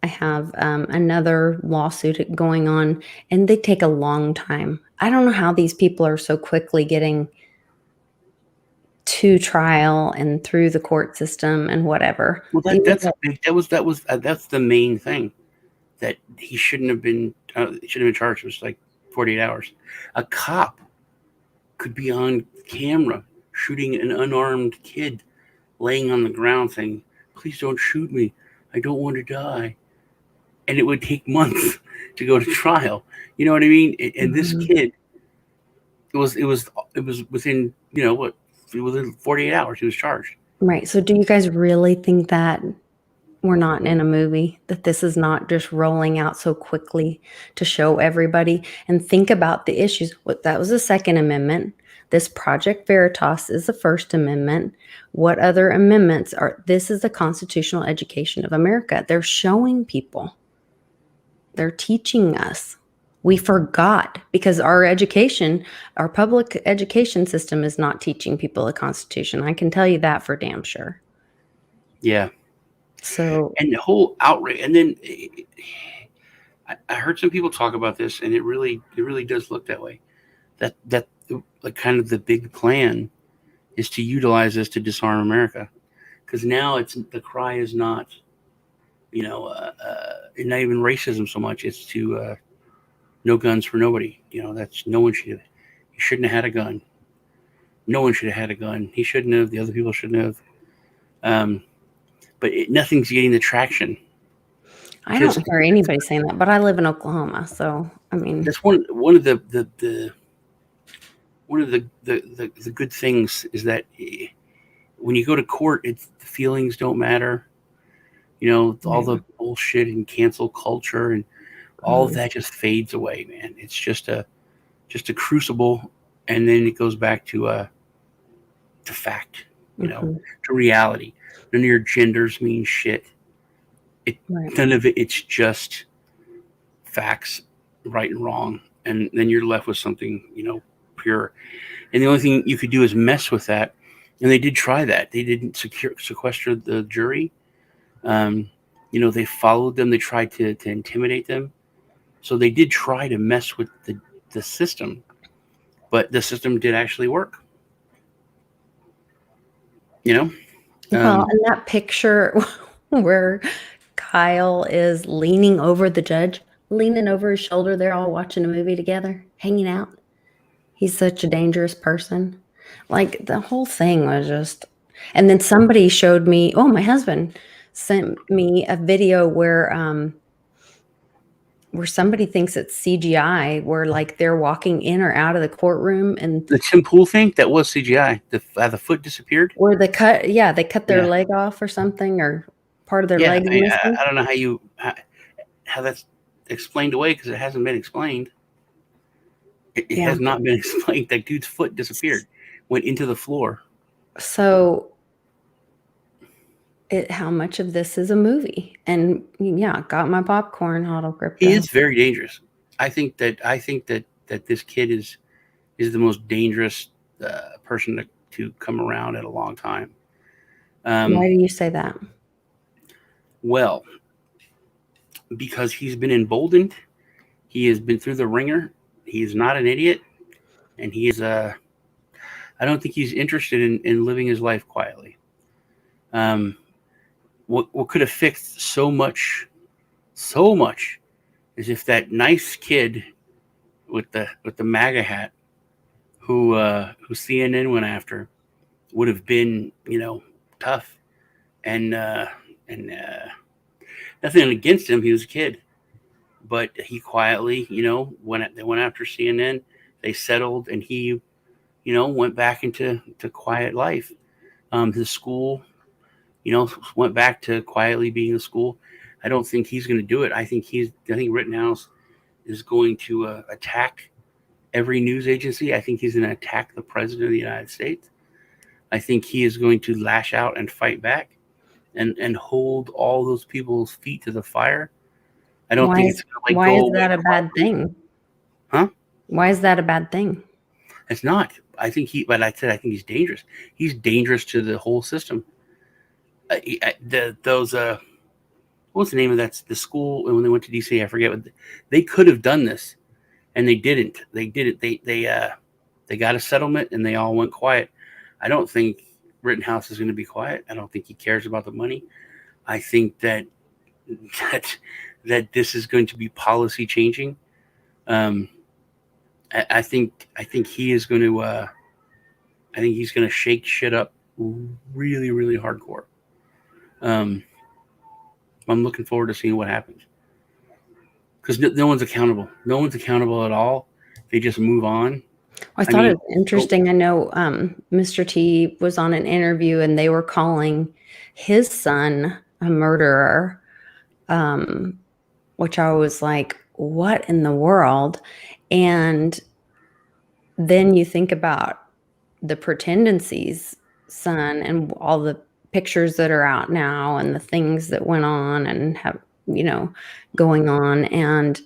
I have another lawsuit going on, and they take a long time. I don't know how these people are so quickly getting to trial and through the court system and whatever. Well, that's the main thing, that he shouldn't have been charged. It was like 48 hours. A cop could be on camera shooting an unarmed kid laying on the ground saying, "Please don't shoot me. I don't want to die." And it would take months to go to trial. You know what I mean? And this kid, it was within, within 48 hours he was charged. Right. So do you guys really think that we're not in a movie, that this is not just rolling out so quickly to show everybody? And think about the issues. That was the Second Amendment. This Project Veritas is the First Amendment. What other amendments are? This is the constitutional education of America. They're showing people. They're teaching us. We forgot because our public education system is not teaching people the Constitution. I can tell you that for damn sure. Yeah. So, and the whole outrage, and then I heard some people talk about this, and it really does look that way. That like kind of the big plan is to utilize this to disarm America, because now the cry is not, not even racism so much. It's to no guns for nobody. That's no one should. He shouldn't have had a gun. No one should have had a gun. He shouldn't have. The other people shouldn't have. But nothing's getting the traction. I don't hear anybody saying that, but I live in Oklahoma, so I mean, that's one of the good things is that when you go to court, the feelings don't matter. All the bullshit and cancel culture and all of that just fades away, man. It's just a crucible, and then it goes back to fact, to reality. None of your genders mean shit. None of it. It's just facts, right and wrong, and then you're left with something, pure. And the only thing you could do is mess with that. And they did try that. They didn't sequester the jury. They followed them. They tried to intimidate them. So they did try to mess with the system, but the system did actually work. Well, and that picture where Kyle is leaning over the judge, leaning over his shoulder, they're all watching a movie together, hanging out. He's such a dangerous person. Like, the whole thing was just, and then somebody showed me, my husband sent me a video where somebody thinks it's CGI, where like they're walking in or out of the courtroom, and the Tim Pool thing, that was CGI. The foot disappeared. Or they cut their leg off or something, or part of their leg. I don't know how that's explained away, because it hasn't been explained. It has not been explained. That dude's foot disappeared, went into the floor. So, how much of this is a movie? And got my popcorn, HODL crypto. He is very dangerous. I think that this kid is the most dangerous person to come around in a long time. Why do you say that? Well, because he's been emboldened. He has been through the ringer. He's not an idiot, and he is I don't think he's interested in living his life quietly. What could have fixed so much is if that nice kid with the MAGA hat who CNN went after would have been, tough, and nothing against him. He was a kid, but he quietly, they went after CNN. They settled, and he, went back into quiet life. His school, went back to quietly being a school. I don't think he's going to do it. I think Rittenhouse is going to attack every news agency. I think he's going to attack the president of the United States. I think he is going to lash out and fight back and hold all those people's feet to the fire. I don't think it's going to why is that a bad thing? Huh? Why is that a bad thing? It's not. I think I think he's dangerous. He's dangerous to the whole system. What's the name of that? The school when they went to DC, I forget. What they could have done this, and they didn't. They did it. They got a settlement, and they all went quiet. I don't think Rittenhouse is going to be quiet. I don't think he cares about the money. I think that this is going to be policy changing. I think he is going to. I think he's going to shake shit up really, really hardcore. I'm looking forward to seeing what happens, because no one's accountable. No one's accountable at all. They just move on. I thought it was interesting. I know Mr. T was on an interview, and they were calling his son a murderer, which I was like, what in the world? And then you think about the Pretendency's son and all the pictures that are out now and the things that went on and have, going on, and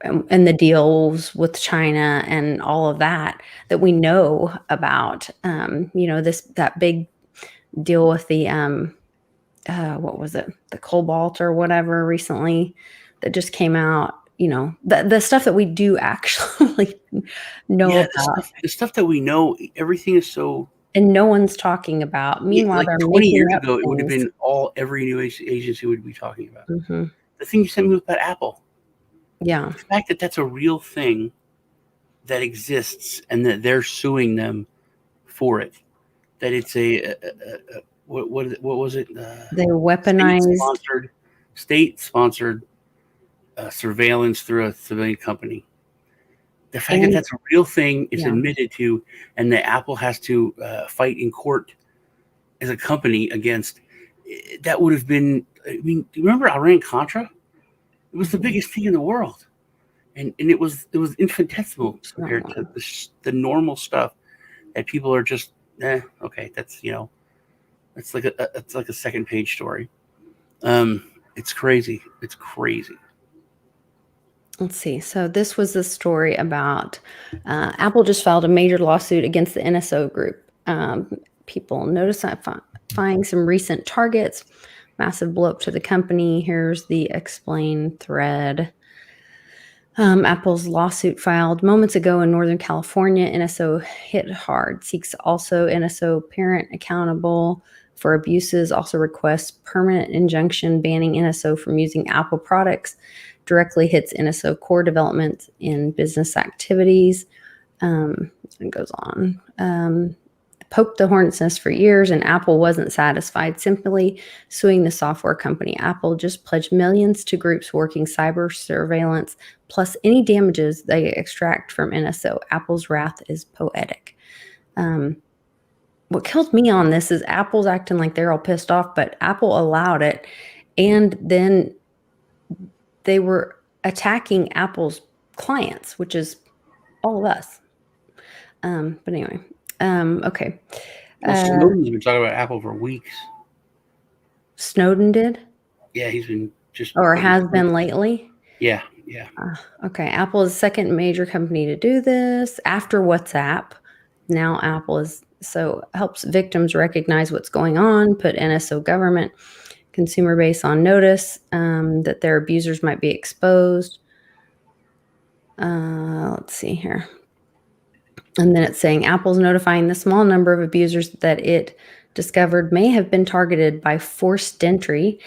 the deals with China and all of that we know about, that big deal with the, what was it? The cobalt or whatever recently that just came out, the stuff that we do actually know about. The stuff that we know, everything is so And no one's talking about. Meanwhile, Like they're 20 making years up ago, it would have things. been every new agency would be talking about. Mm-hmm. The thing you sent me about Apple, Yeah. the fact that that's a real thing that exists and that they're suing them for it, that it's what was it? They weaponized. State-sponsored surveillance through a civilian company. The fact that And that's a real thing is yeah, admitted to, and that Apple has to fight in court as a company against, that would have been. I mean, do you remember Iran-Contra? It was the biggest thing in the world, and it was infinitesimal compared to the normal stuff that people are just, okay, that's it's like a second page story. It's crazy. It's crazy. let's see. So this was the story about Apple just filed a major lawsuit against the NSO group. People notifying some recent targets, massive blow up to the company. Here's the explain thread. Apple's lawsuit filed moments ago in Northern California. NSO hit hard, seeks also NSO parent accountable for abuses, also requests permanent injunction banning NSO from using Apple products, directly hits NSO core development in business activities. It goes on. Poked the hornet's nest for years, and Apple wasn't satisfied, simply suing the software company. Apple just pledged millions to groups working cyber surveillance, plus any damages they extract from NSO. Apple's wrath is poetic. What killed me on this is Apple's acting like they're all pissed off, but Apple allowed it, and then they were attacking Apple's clients, which is all of us. But anyway, okay. Well, Snowden's been talking about Apple for weeks. Snowden did? Yeah, he's been just, or has been lately. Yeah. Okay, Apple is the second major company to do this after WhatsApp. Now Apple helps victims recognize what's going on, put NSO government consumer base on notice that their abusers might be exposed. Let's see here. And then it's saying Apple's notifying the small number of abusers that it discovered may have been targeted by forced entry.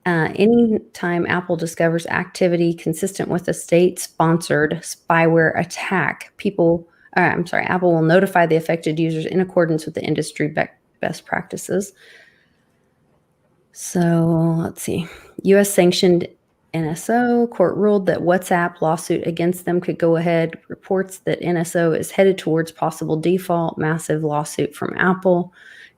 Anytime Apple discovers activity consistent with a state-sponsored spyware attack, Apple will notify the affected users in accordance with the industry best practices. So let's see. U.S. sanctioned NSO court ruled that WhatsApp lawsuit against them could go ahead. Reports that NSO is headed towards possible default. Massive lawsuit from Apple.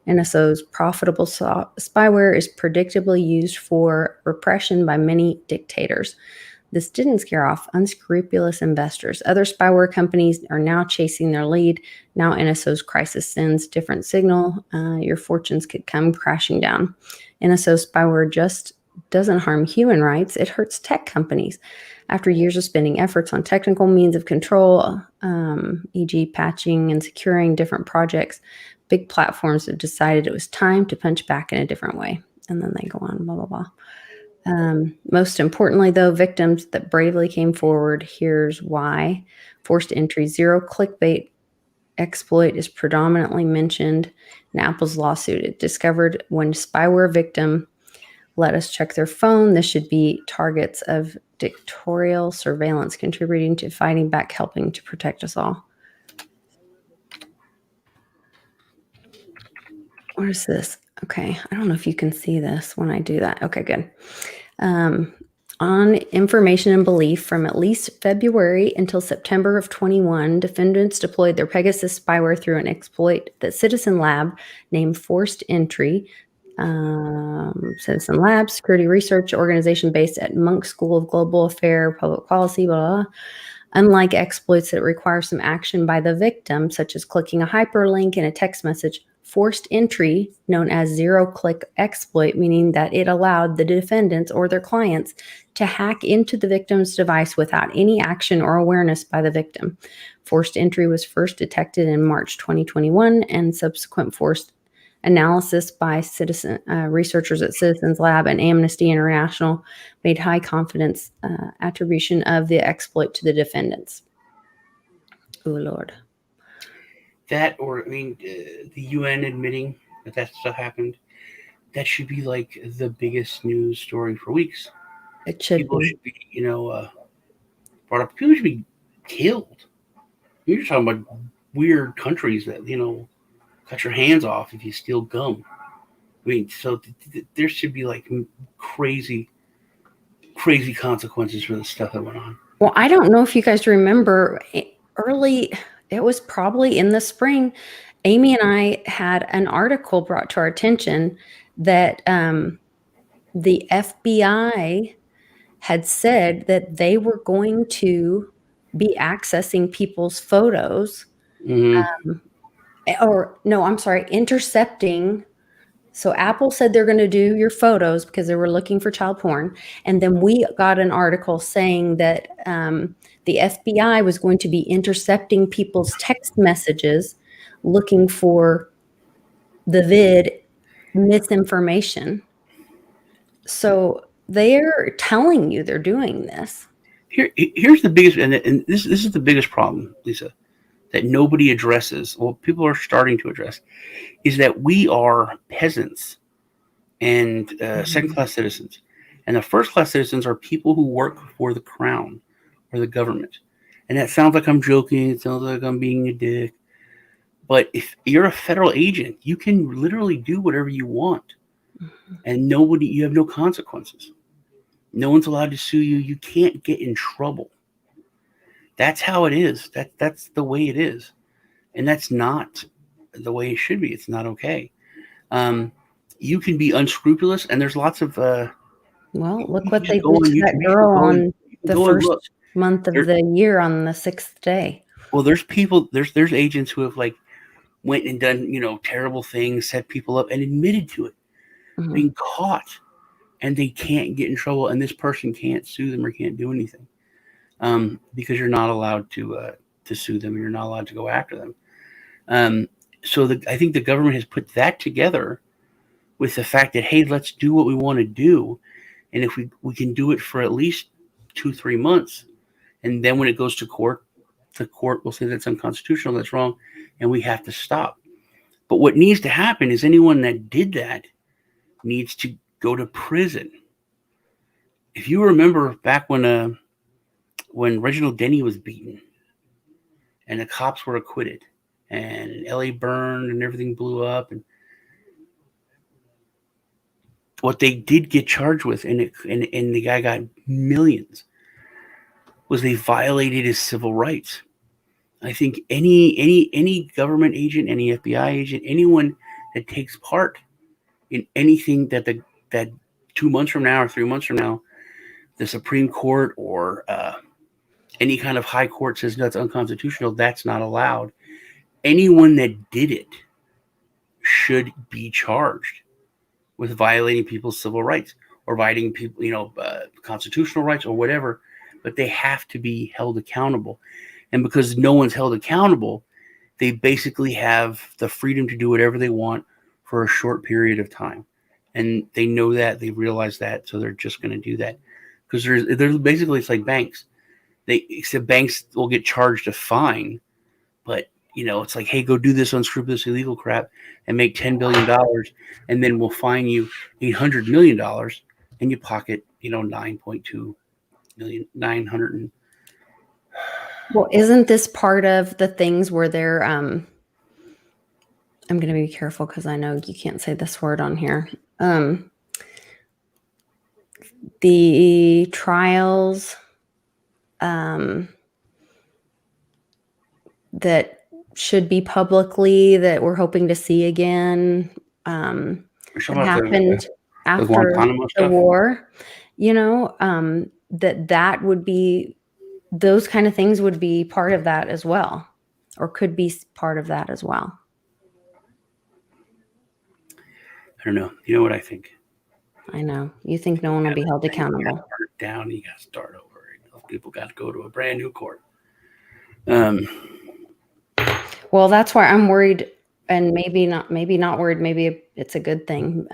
NSO's profitable spyware is predictably used for repression by many dictators. This didn't scare off unscrupulous investors. Other spyware companies are now chasing their lead. Now NSO's crisis sends different signal. Your fortunes could come crashing down. NSO spyware just doesn't harm human rights. It hurts tech companies. After years of spending efforts on technical means of control, e.g. patching and securing different projects, big platforms have decided it was time to punch back in a different way. And then they go on, blah, blah, blah. Most importantly, though, victims that bravely came forward, here's why. Forced entry, zero clickbait exploit is predominantly mentioned in Apple's lawsuit. It discovered when spyware victim let us check their phone. This should be targets of dictatorial surveillance, contributing to fighting back, helping to protect us all. What is this? Okay, I don't know if you can see this when I do that. Okay, good. On information and belief from at least February until September of 21, defendants deployed their Pegasus spyware through an exploit that Citizen Lab named Forced Entry. Citizen Lab, security research organization based at Munk School of Global Affairs, Public Policy, blah, blah. Unlike exploits that require some action by the victim, such as clicking a hyperlink in a text message, forced entry, known as zero-click exploit, meaning that it allowed the defendants or their clients to hack into the victim's device without any action or awareness by the victim. Forced entry was first detected in March 2021, and subsequent forced analysis by researchers at Citizens Lab and Amnesty International made high confidence attribution of the exploit to the defendants. Oh, Lord. That, or I mean, the UN admitting that stuff happened. That should be like the biggest news story for weeks. It should People be. should be, brought up. People should be killed. You're talking about weird countries that cut your hands off if you steal gum. I mean, so there should be like crazy, crazy consequences for the stuff that went on. Well, I don't know if you guys remember early, it was probably in the spring, Amy and I had an article brought to our attention that the FBI had said that they were going to be accessing people's photos. Mm-hmm. Or no, I'm sorry, intercepting. So Apple said they're going to do your photos because they were looking for child porn. And then we got an article saying that the FBI was going to be intercepting people's text messages looking for the vid misinformation. So they're telling you they're doing this. Here's the biggest, and this is the biggest problem, Lisa, that nobody addresses. Well, people are starting to address, is that we are peasants and second-class citizens, and the first-class citizens are people who work for the crown or the government. And that sounds like I'm joking. It sounds like I'm being a dick. But if you're a federal agent, you can literally do whatever you want, and you have no consequences. No one's allowed to sue you. You can't get in trouble. That's how it is. That's the way it is, and that's not the way it should be. It's not okay. You can be unscrupulous, and there's lots of. Well, look what they did to that girl on the first month of the year on the 6th day. Well, there's people. There's agents who have like went and done terrible things, set people up, and admitted to it, being caught, and they can't get in trouble, and this person can't sue them or can't do anything, because you're not allowed to sue them. You're not allowed to go after them. So I think the government has put that together with the fact that, hey, let's do what we want to do, and if we can do it for at least 2-3 months, and then when it goes to court, the court will say that's unconstitutional, that's wrong, and we have to stop. But what needs to happen is anyone that did that needs to go to prison. If you remember back when Reginald Denny was beaten and the cops were acquitted and LA burned and everything blew up, and what they did get charged with, and the guy got millions, was they violated his civil rights. I think any government agent, any FBI agent, anyone that takes part in anything that 2 months from now or 3 months from now, the Supreme Court or any kind of high court says that's unconstitutional, that's not allowed. Anyone that did it should be charged with violating people's civil rights or violating people, constitutional rights or whatever, but they have to be held accountable. And because no one's held accountable, they basically have the freedom to do whatever they want for a short period of time. And they know that, they realize that, so they're just going to do that. Because there's basically, it's like banks. Except banks will get charged a fine, but it's like, hey, go do this unscrupulous illegal crap and make $10 billion, and then we'll fine you $800 million, and you pocket 9.2 million, 900. Well, isn't this part of the things where they're I'm going to be careful because I know you can't say this word on here. The trials that should be publicly, that we're hoping to see again, that happened after the war, that would be, those kind of things would be part of that as well, or could be part of that as well. I don't know. You know what I think? I know. You think no one will be held accountable. You got to burn it down. You got to start over. People got to go to a brand new court. Well, that's why I'm worried, and maybe not worried. Maybe it's a good thing.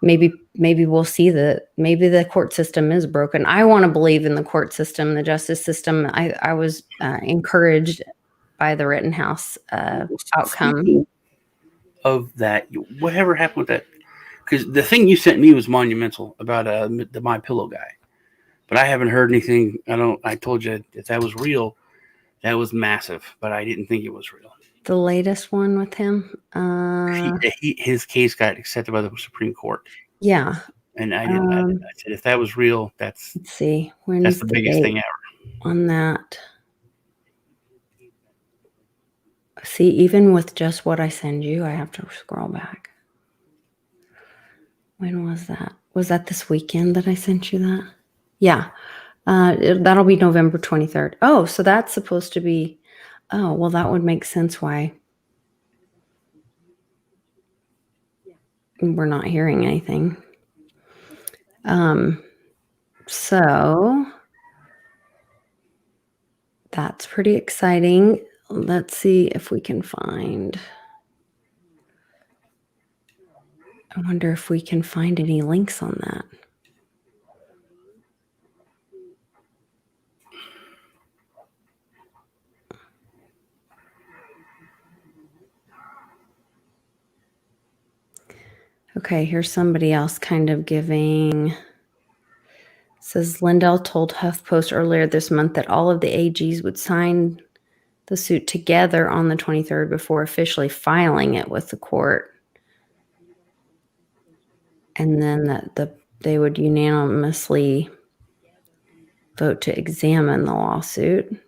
Maybe we'll see that maybe the court system is broken. I want to believe in the court system, the justice system. I was encouraged by the Rittenhouse outcome. Speaking of that, whatever happened with that? Because the thing you sent me was monumental about the My Pillow guy, but I haven't heard anything. I told you if that was real, that was massive, but I didn't think it was real. The latest one with him, his case got accepted by the Supreme Court. Yeah, and I didn't. I said if that was real, let's see. that's When's the the biggest date thing ever. on that? See, even with just what I send you, I have to scroll back. When was that? Was that this weekend that I sent you that? Yeah. That'll be November 23rd. Oh, so that's supposed to be, oh, well, that would make sense why we're not hearing anything. So that's pretty exciting. Let's see if we can find, I wonder if we can find any links on that. Okay, here's somebody else kind of giving. It says Lindell told HuffPost earlier this month that all of the AGs would sign the suit together on the 23rd before officially filing it with the court. And then that they would unanimously vote to examine the lawsuit.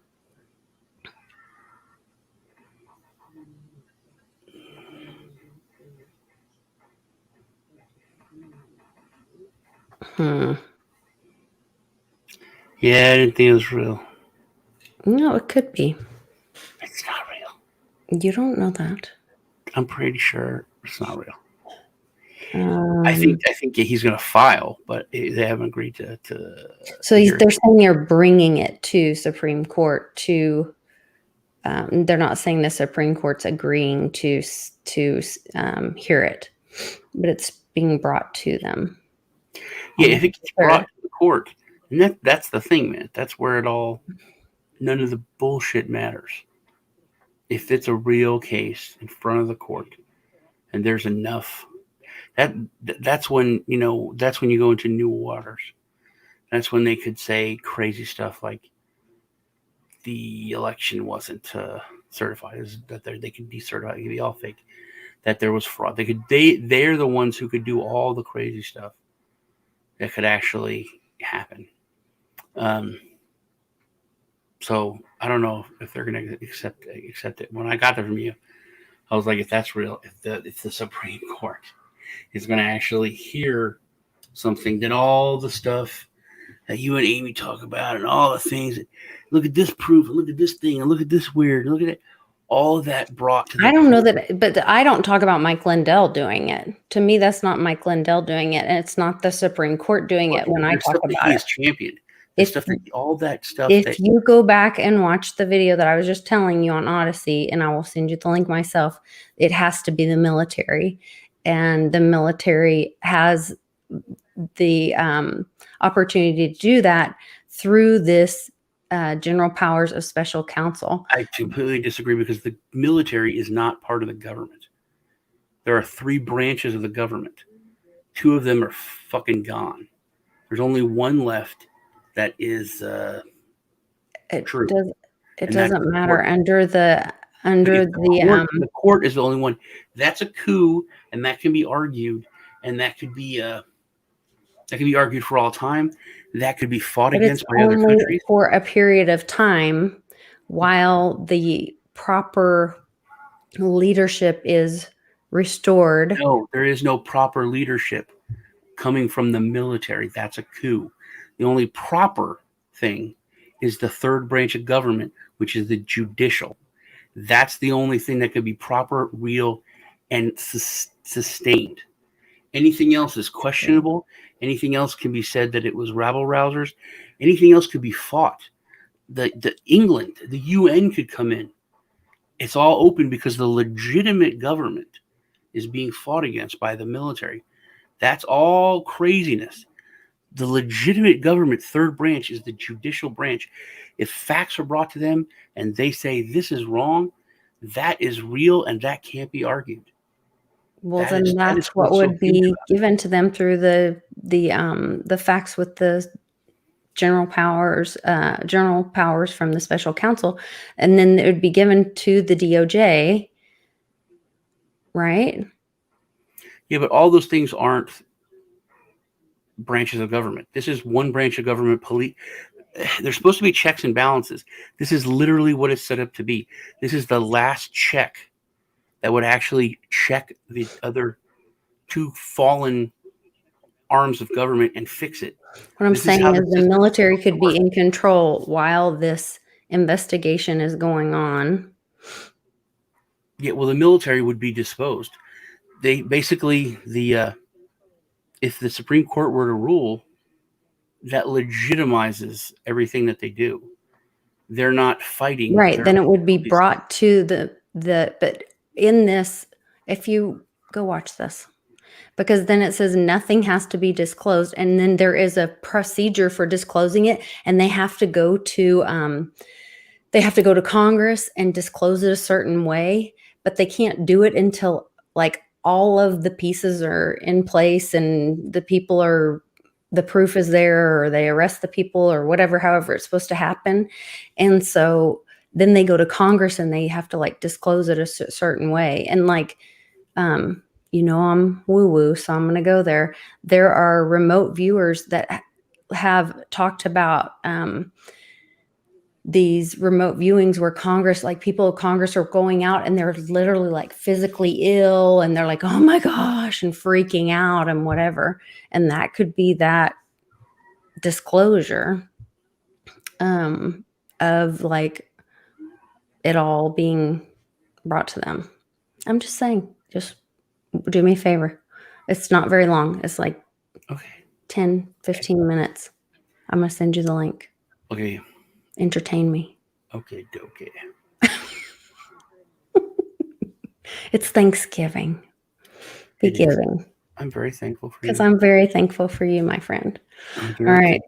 Yeah, I didn't think it was real. No, it could be. It's not real. You don't know that. I'm pretty sure it's not real. I think he's going to file, but they haven't agreed to. So they're saying they're bringing it to Supreme Court to. They're not saying the Supreme Court's agreeing to hear it, but it's being brought to them. Yeah, if it gets brought to the court, and that's the thing, man. That's where it all. None of the bullshit matters. If it's a real case in front of the court, and there's enough, that's when that's when you go into new waters. That's when they could say crazy stuff like the election wasn't certified, that they could decertify, it could be all fake, that there was fraud. They're the ones who could do all the crazy stuff that could actually happen. So I don't know if they're going to accept it. When I got that from you, I was like, if that's real, if the Supreme Court is going to actually hear something, then all the stuff that you and Amy talk about and all the things, look at this proof, and look at this thing, and look at this weird, and look at it, all of that brought to the I don't know that, but I don't talk about Mike Lindell doing it. To me, that's not Mike Lindell doing it, and it's not the Supreme Court doing it when I talk about it. Championed. All that stuff. If you go back and watch the video that I was just telling you on Odyssey, and I will send you the link myself, it has to be the military. And the military has the opportunity to do that through this general powers of special counsel. I completely disagree because the military is not part of the government. There are 3 branches of the government. 2 of them are fucking gone. There's only one left. That is true. It doesn't matter the court is the only one. That's a coup, and that can be argued, and that could be argued for all time. That could be fought against by other countries for a period of time, while the proper leadership is restored. No, there is no proper leadership coming from the military. That's a coup. The only proper thing is the 3rd branch of government, which is the judicial. That's the only thing that could be proper, real, and sustained. Anything else is questionable. Anything else can be said that it was rabble-rousers. Anything else could be fought. The England, the UN could come in. It's all open because the legitimate government is being fought against by the military. That's all craziness. the legitimate government third branch is the judicial branch. If facts are brought to them and they say this is wrong, that is real and that can't be argued. Well, That then is that's what what's so would huge be about it. given to them through the facts with the general powers from the special counsel, and then it would be given to the DOJ, right? Yeah, but all those things aren't branches of government. This is one branch of government. Police. There's supposed to be checks and balances. This is literally what it's set up to be. This is the last check that would actually check the other two fallen arms of government and fix it. What I'm This is how saying the is the system is military supposed to could be work. in control while this investigation is going on. Yeah, well, the military would be disposed. They basically if the Supreme Court were to rule, that legitimizes everything that they do. They're not fighting. Right. Then it would be These- brought to but in this, if you go watch this, because then it says nothing has to be disclosed. And then there is a procedure for disclosing it. And they have to go to Congress and disclose it a certain way, but they can't do it until like all of the pieces are in place and the proof is there, or they arrest the people or whatever, however it's supposed to happen. And so then they go to Congress and they have to like disclose it a certain way. And like, I'm woo-woo, so I'm going to go there. There are remote viewers that have talked about these remote viewings where people of Congress are going out and they're literally like physically ill and they're like, oh my gosh, and freaking out and whatever. And that could be that disclosure of like it all being brought to them. I'm just saying, just do me a favor. It's not very long. It's like 10, 15 minutes. I'm going to send you the link. Okay. Entertain me. Okay. It's Thanksgiving. Be giving. I'm very thankful for you. Because I'm very thankful for you, my friend. All right.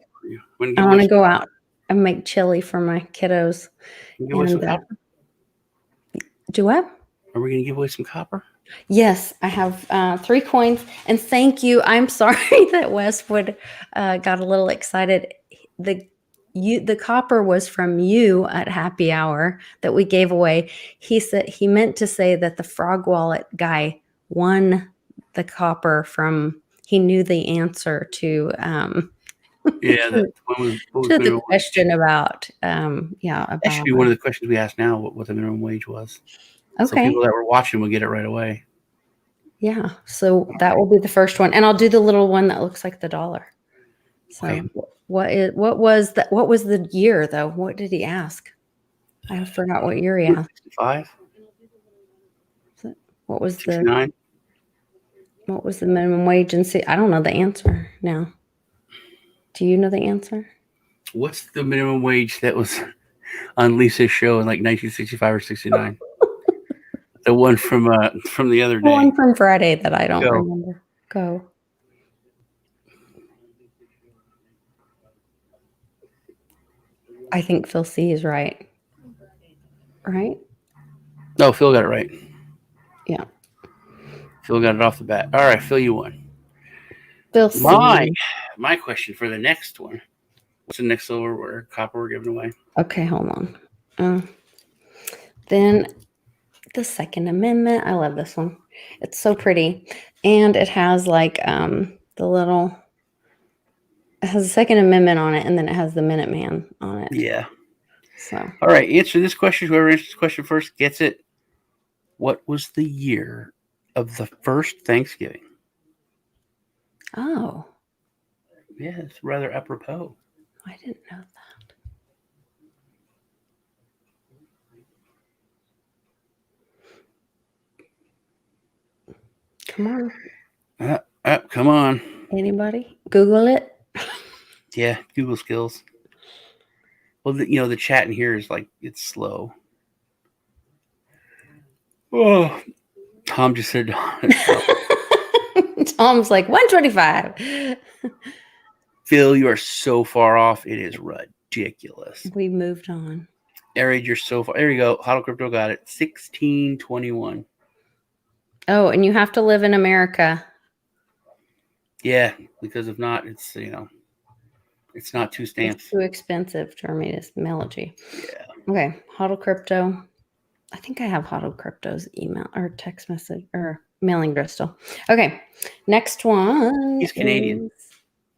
I I want to go out and make chili for my kiddos. Give away some copper? Do what? Are we going to give away some copper? Yes, I have 3 coins. And thank you. I'm sorry that Westwood got a little excited. The copper was from you at happy hour that we gave away. He said he meant to say that the Frog Wallet guy won the copper from. He knew the answer to. Yeah, that one was to the question about. About that should be one of the questions we asked now. What the minimum wage was. Okay. So people that were watching will get it right away. Yeah. So that will be the first one, and I'll do the little one that looks like the dollar. So. Okay. What was the year though? What did he ask? I forgot what year he asked. 65. What was 69? What was the minimum wage? And see, I don't know the answer now. Do you know the answer? What's the minimum wage that was on Lisa's show in like 1965 or 69? The one from the other day. The one from Friday that I don't remember. Go. I think Phil C is right. Right? No, Phil got it right. Yeah. Phil got it off the bat. All right, Phil, you won. Phil C. My question for the next one. What's the next silver or copper we're giving away? Okay, hold on. Then the Second Amendment. I love this one. It's so pretty. And it has like it has the Second Amendment on it, and then it has the Minuteman on it. Yeah. So. All right, answer this question. Whoever answers this question first gets it. What was the year of the first Thanksgiving? Oh. Yeah, it's rather apropos. I didn't know that. Come on. Come on. Anybody? Google it. Yeah, Google skills. Well, the chat in here is like, it's slow. Oh, Tom just said. Tom's like 125. Phil, you are so far off. It is ridiculous. We moved on. Arid, you're so far. There you go. Hodl Crypto got it. 1621. Oh, and you have to live in America. Yeah, because if not, it's it's not 2 stamps. It's too expensive for me to mail it to you. Yeah. Okay, Hodl Crypto. I think I have Hodl Crypto's email or text message or mailing address still. Okay, next one. He's Canadian.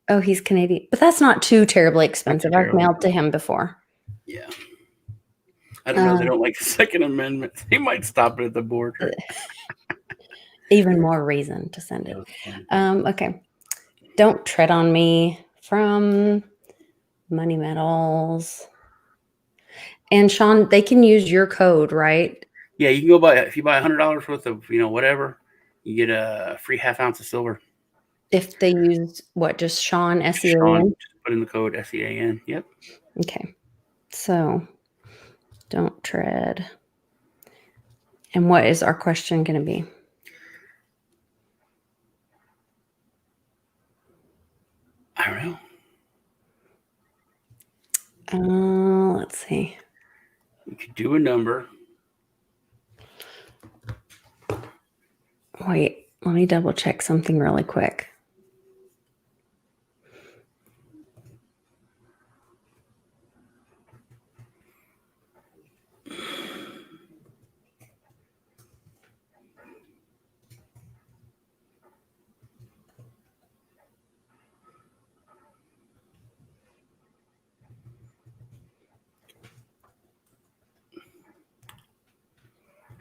Oh, he's Canadian, but that's not too terribly expensive. I've mailed to him before. Yeah. I don't know. They don't like the Second Amendment. They might stop it at the border. Even more reason to send it. Okay. Don't tread on me from Money Metals. And Sean, they can use your code, right? Yeah, you can go buy, if you buy $100 worth of, whatever, you get a free ½ ounce of silver. If they use what, just Sean, S-E-A-N? Sean, just put in the code S-E-A-N. Yep. Okay. So don't tread. And what is our question going to be? I don't know. Let's see. You could do a number. Wait, let me double check something really quick.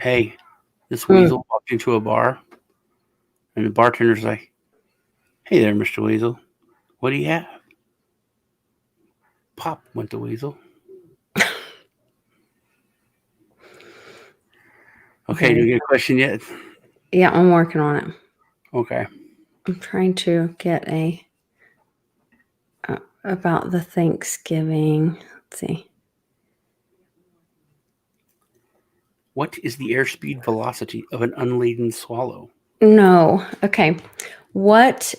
Hey, this weasel walked into a bar, and the bartender's like, "Hey there, Mr. Weasel. What do you have?" Pop, went the weasel. Okay, do you get a question yet? Yeah, I'm working on it. Okay. I'm trying to get about the Thanksgiving. Let's see. What is the airspeed velocity of an unladen swallow? No. Okay. What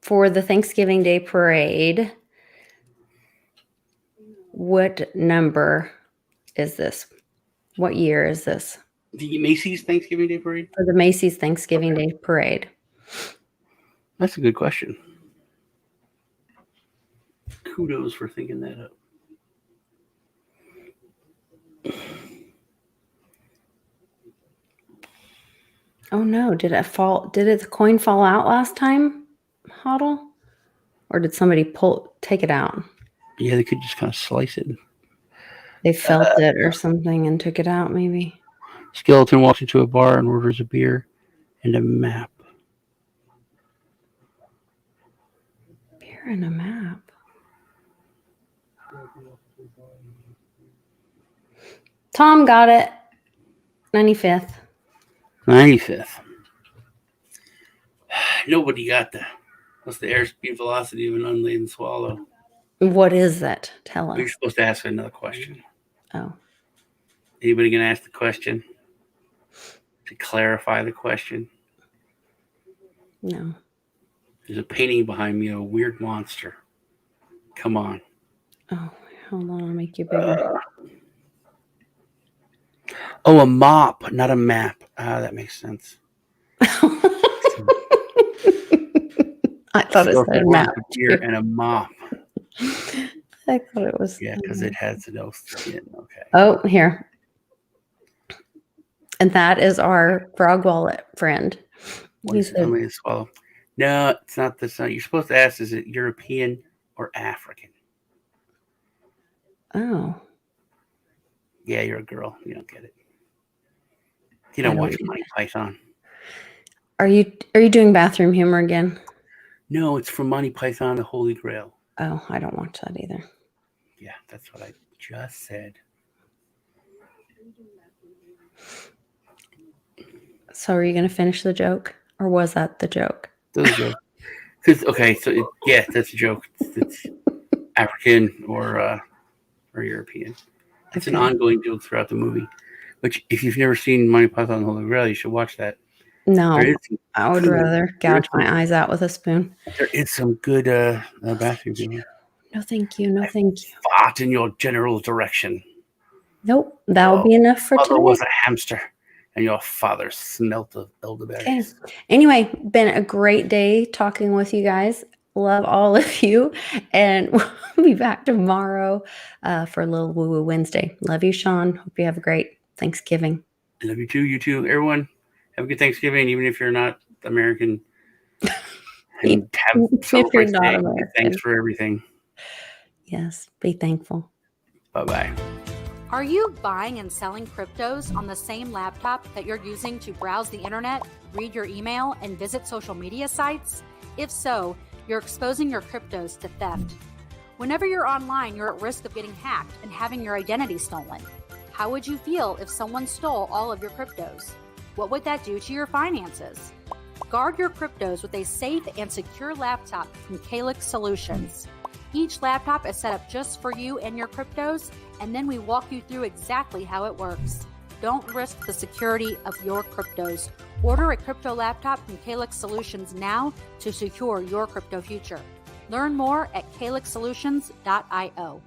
for the Thanksgiving Day parade, what number is this? What year is this? The Macy's Thanksgiving Day parade? For the Macy's Thanksgiving Day parade. That's a good question. Kudos for thinking that up. Oh no, did the coin fall out last time, Hodl? Or did somebody take it out? Yeah, they could just kind of slice it. They felt it or something and took it out, maybe. Skeleton walks into a bar and orders a beer and a map. Beer and a map. Tom got it. 95th. 95th. Nobody got what's the airspeed velocity of an unladen swallow? What is that? Tell us. You're supposed to ask another question. Oh. Anybody gonna ask the question? To clarify the question? No. There's a painting behind me of a weird monster. Come on. Oh, hold on, I'll make you bigger. Oh, a mop, not a map. That makes sense. I thought it said map. Beer and a mop. I thought it was. Yeah, because it has no skin. Okay. Oh, here. And that is our frog wallet friend. What is unladen swallow? No, it's not this. You're supposed to ask, is it European or African? Oh. Yeah, you're a girl. You don't get it. You don't watch Monty Python. Are you doing bathroom humor again? No, it's from Monty Python, The Holy Grail. Oh, I don't watch that either. Yeah, that's what I just said. So are you going to finish the joke? Or was that the joke? That was a joke. Okay, so that's a joke. It's African or European. It's an ongoing joke throughout the movie. Which, if you've never seen Monty Python and the Holy Grail, you should watch that. No, There is some I would good, rather gouge my eyes out with a spoon. there is some good bathroom humor. No, thank you. No, thank you. Fart in your general direction. Nope, that'll Your be enough for mother today. was a hamster, and your father smelt of elderberries. Okay. Anyway, been a great day talking with you guys. Love all of you, and we'll be back tomorrow for a little Woo Woo Wednesday. Love you, Sean. Hope you have a great Thanksgiving. I love you too. You too. Everyone, have a good Thanksgiving, even if you're not American. And have If celebrate you're not today. American. Thanks for everything. Yes, be thankful. Bye-bye. Are you buying and selling cryptos on the same laptop that you're using to browse the internet, read your email, and visit social media sites? If so, you're exposing your cryptos to theft. Whenever you're online, you're at risk of getting hacked and having your identity stolen. How would you feel if someone stole all of your cryptos? What would that do to your finances? Guard your cryptos with a safe and secure laptop from Calyx Solutions. Each laptop is set up just for you and your cryptos, and then we walk you through exactly how it works. Don't risk the security of your cryptos. Order a crypto laptop from Calyx Solutions now to secure your crypto future. Learn more at calyxsolutions.io.